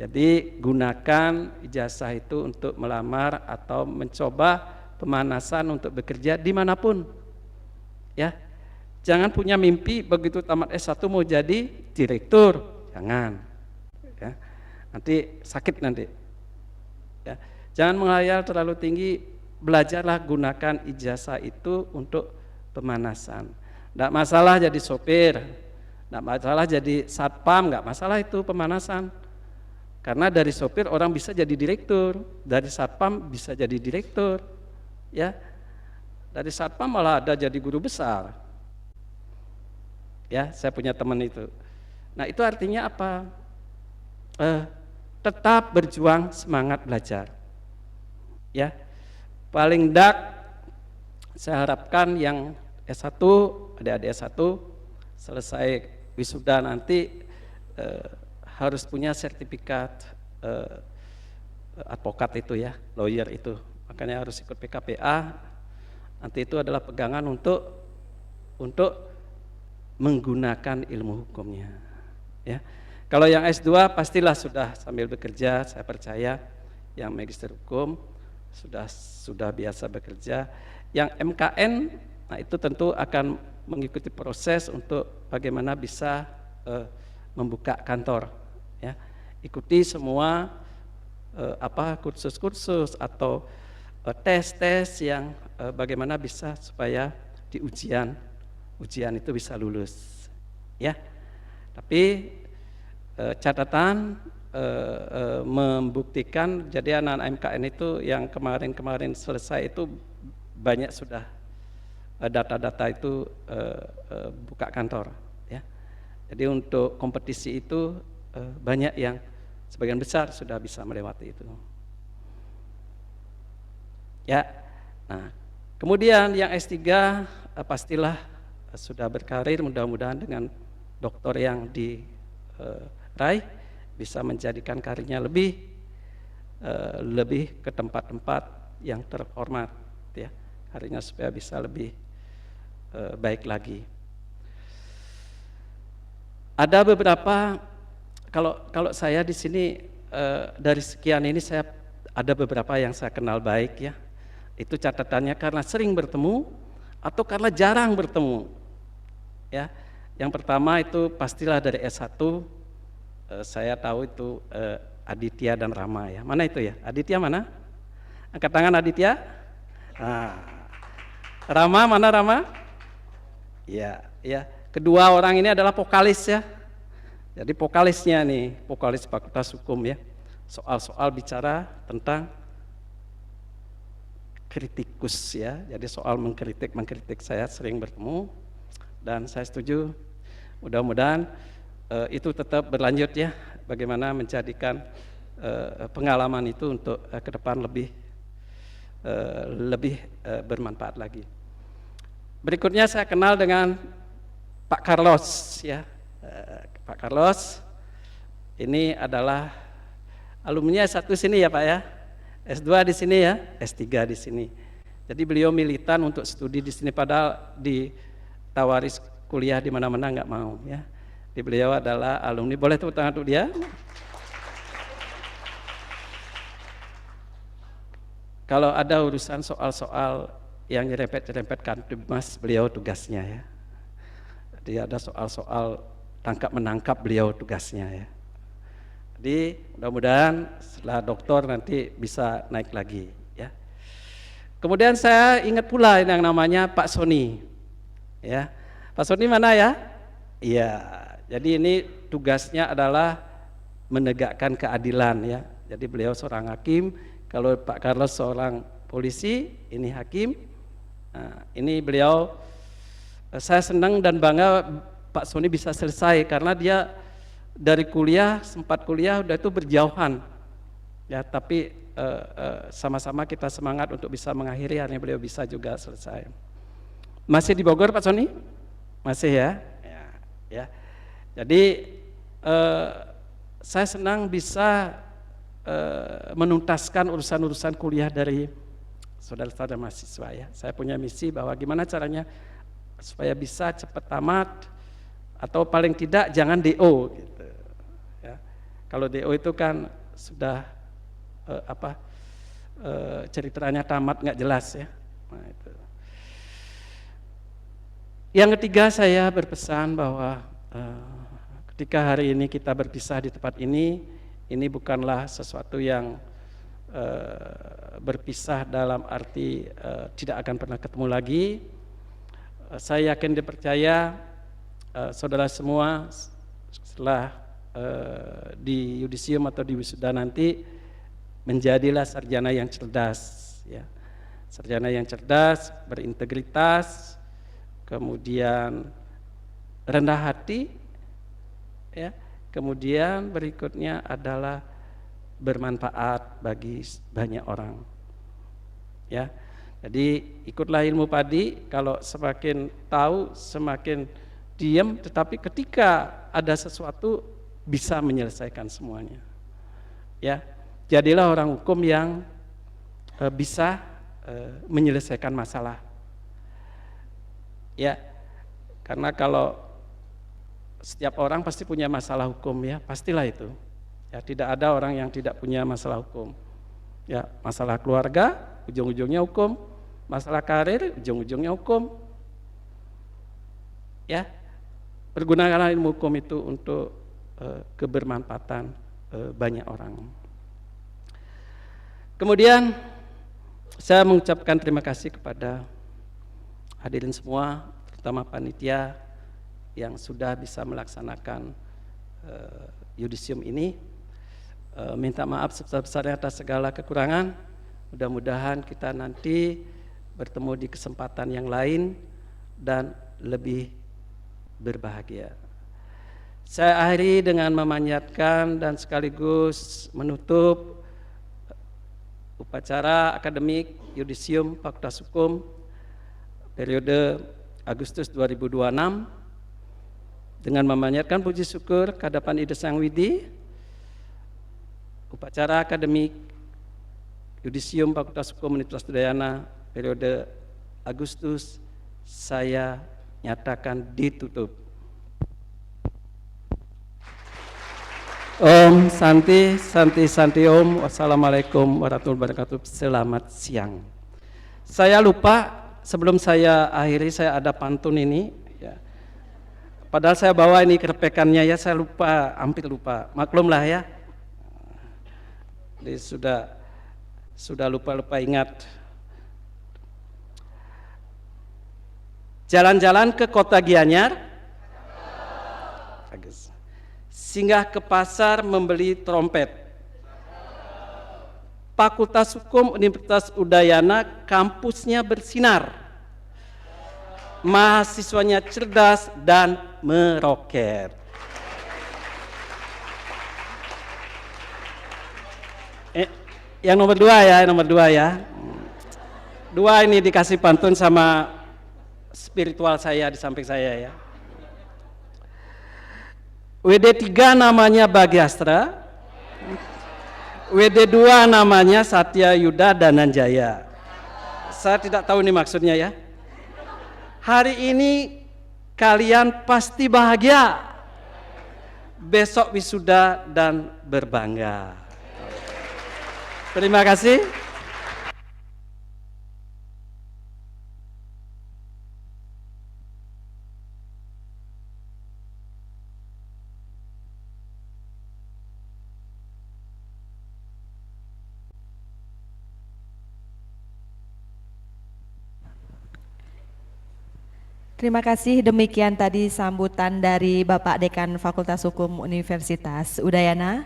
Jadi gunakan ijazah itu untuk melamar atau mencoba pemanasan untuk bekerja dimanapun ya. Jangan punya mimpi begitu tamat S1 mau jadi direktur, jangan. Ya. Nanti sakit nanti. Ya. Jangan menghayal terlalu tinggi, belajarlah gunakan ijazah itu untuk pemanasan. Tidak masalah jadi sopir, tidak masalah jadi satpam, nggak masalah itu pemanasan. Karena dari sopir orang bisa jadi direktur, dari satpam bisa jadi direktur, ya. Dari satpam malah ada jadi guru besar. Ya, saya punya teman itu. Nah, itu artinya apa? Tetap berjuang, semangat belajar. Ya, paling dak saya harapkan yang S1, adik-adik S1 selesai wisuda nanti harus punya sertifikat advokat itu ya, lawyer itu. Makanya harus ikut PKPA. Nanti itu adalah pegangan untuk menggunakan ilmu hukumnya. Ya. Kalau yang S2 pastilah sudah sambil bekerja, saya percaya yang magister hukum sudah biasa bekerja. Yang MKN, nah itu tentu akan mengikuti proses untuk bagaimana bisa membuka kantor. Ya. Ikuti semua kursus-kursus atau tes-tes yang bagaimana bisa supaya di ujian itu bisa lulus, ya. Tapi catatan membuktikan jadi anak-anak MKN itu yang kemarin selesai itu banyak sudah data-data itu buka kantor, ya. Jadi untuk kompetisi itu banyak yang sebagian besar sudah bisa melewati itu, ya. Nah, kemudian yang S3 pastilah sudah berkarir, mudah-mudahan dengan doktor yang diraih bisa menjadikan karirnya lebih ke tempat-tempat yang terhormat, ya, karirnya supaya bisa lebih baik lagi. Ada beberapa, kalau saya di sini dari sekian ini saya ada beberapa yang saya kenal baik, ya. Itu catatannya karena sering bertemu atau karena jarang bertemu. Ya, yang pertama itu pastilah dari S1, saya tahu itu Aditya dan Rama, ya. Mana itu ya? Aditya mana? Angkat tangan Aditya. Nah, Rama mana Rama? Ya, ya. Kedua orang ini adalah vokalis, ya. Jadi vokalisnya nih, vokalis Fakultas Hukum, ya. Soal-soal bicara tentang kritikus, ya. Jadi soal mengkritik saya sering bertemu. Dan saya setuju, mudah-mudahan itu tetap berlanjut, ya, bagaimana menjadikan pengalaman itu untuk ke depan lebih bermanfaat lagi. Berikutnya saya kenal dengan Pak Carlos, ya. Pak Carlos ini adalah alumni S1 sini, ya Pak, ya. S2 di sini, ya, S3 di sini. Jadi beliau militan untuk studi di sini, padahal ditawaris kuliah di mana-mana nggak mau, ya. Di beliau adalah alumni, boleh tepuk tangan untuk dia. Kalau ada urusan soal-soal yang nyerempet-nyerempetkan Mas, beliau tugasnya, ya. Jadi ada soal-soal tangkap menangkap, beliau tugasnya, ya. Jadi mudah-mudahan setelah doktor nanti bisa naik lagi, ya. Kemudian saya ingat pula yang namanya Pak Sony, ya. Pak Sony mana, ya? Iya. Jadi ini tugasnya adalah menegakkan keadilan, ya. Jadi beliau seorang hakim, kalau Pak Carlos seorang polisi, ini hakim. Nah, ini beliau, saya senang dan bangga Pak Sony bisa selesai karena dia dari sempat kuliah udah itu berjauhan, ya, tapi sama-sama kita semangat untuk bisa mengakhiri, akhirnya beliau bisa juga selesai. Masih di Bogor Pak Sony? Masih, ya? Ya. Jadi saya senang bisa menuntaskan urusan-urusan kuliah dari saudara-saudara mahasiswa, ya. Saya punya misi bahwa gimana caranya supaya bisa cepat tamat atau paling tidak jangan DO, gitu. Ya. Kalau DO itu kan sudah ceritanya tamat nggak jelas, ya. Nah, itu. Yang ketiga, saya berpesan bahwa ketika hari ini kita berpisah di tempat ini bukanlah sesuatu yang berpisah dalam arti tidak akan pernah ketemu lagi. Saya yakin dipercaya saudara semua setelah di yudisium atau di wisuda nanti menjadilah sarjana yang cerdas, ya. Sarjana yang cerdas, berintegritas, kemudian rendah hati, ya. Kemudian berikutnya adalah bermanfaat bagi banyak orang, ya. Jadi ikutlah ilmu padi. Kalau semakin tahu semakin diam, tetapi ketika ada sesuatu bisa menyelesaikan semuanya, ya. Jadilah orang hukum yang bisa menyelesaikan masalah, ya. Karena kalau setiap orang pasti punya masalah hukum, ya, pastilah itu. Ya, tidak ada orang yang tidak punya masalah hukum. Ya, masalah keluarga, ujung-ujungnya hukum. Masalah karir, ujung-ujungnya hukum. Ya, pergunakanlah ilmu hukum itu untuk kebermanfaatan banyak orang. Kemudian saya mengucapkan terima kasih kepada hadirin semua, terutama panitia yang sudah bisa melaksanakan yudisium ini. Minta maaf sebesar-besarnya atas segala kekurangan. Mudah-mudahan kita nanti bertemu di kesempatan yang lain dan lebih berbahagia. Saya akhiri dengan memanjatkan dan sekaligus menutup upacara akademik yudisium Fakultas Hukum periode Agustus 2026 dengan memanjatkan puji syukur kehadapan Ida Sang Widi. Upacara akademik yudisium Fakultas Hukum Universitas Udayana periode Agustus saya nyatakan ditutup. Om Santi, Santi, Santi Om. Wassalamualaikum warahmatullahi wabarakatuh. Selamat siang. Saya lupa sebelum saya akhiri, saya ada pantun ini. Ya. Padahal saya bawa ini kerepekannya, ya, saya lupa, hampir lupa. Maklumlah, ya. Jadi sudah lupa ingat. Jalan-jalan ke kota Gianyar. Bagus. Singgah ke pasar membeli trompet. Fakultas Hukum Universitas Udayana kampusnya bersinar. Mahasiswanya cerdas dan meroket. Yang nomor dua ya. Dua ini dikasih pantun sama spiritual saya di samping saya, ya. WD 3 namanya Bagyastra, WD 2 namanya Satya Yuda Dananjaya. Saya tidak tahu ini maksudnya, ya. Hari ini kalian pasti bahagia, besok wisuda dan berbangga. Terima kasih. Terima kasih, demikian tadi sambutan dari Bapak Dekan Fakultas Hukum Universitas Udayana.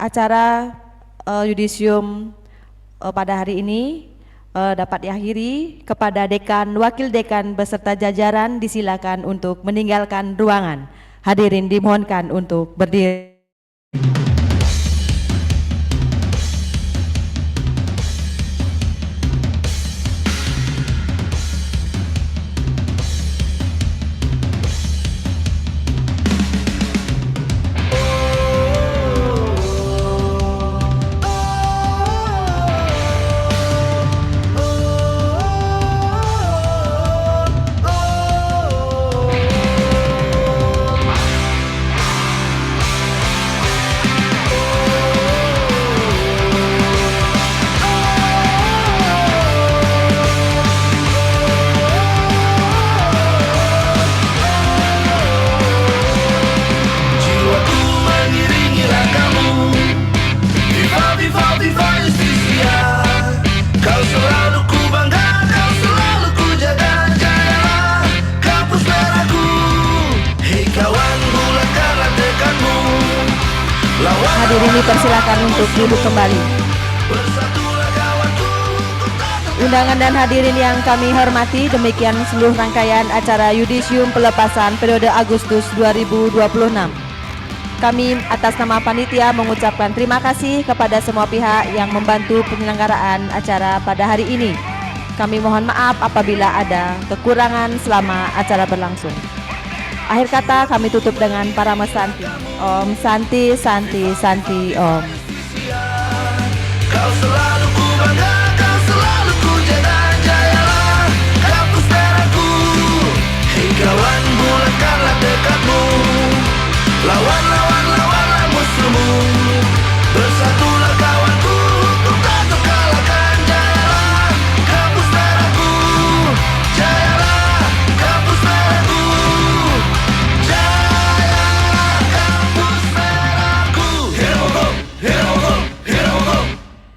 Acara yudisium pada hari ini dapat diakhiri. Kepada dekan, wakil dekan beserta jajaran disilakan untuk meninggalkan ruangan. Hadirin dimohonkan untuk berdiri. hadirin dipersilakan untuk duduk kembali. Undangan dan hadirin yang kami hormati, demikian seluruh rangkaian acara Yudisium Pelepasan periode Agustus 2026. Kami atas nama panitia mengucapkan terima kasih kepada semua pihak yang membantu penyelenggaraan acara pada hari ini. Kami mohon maaf apabila ada kekurangan selama acara berlangsung. Akhir kata kami tutup dengan Parama Santi. Om Santi, Santi, Santi, Om.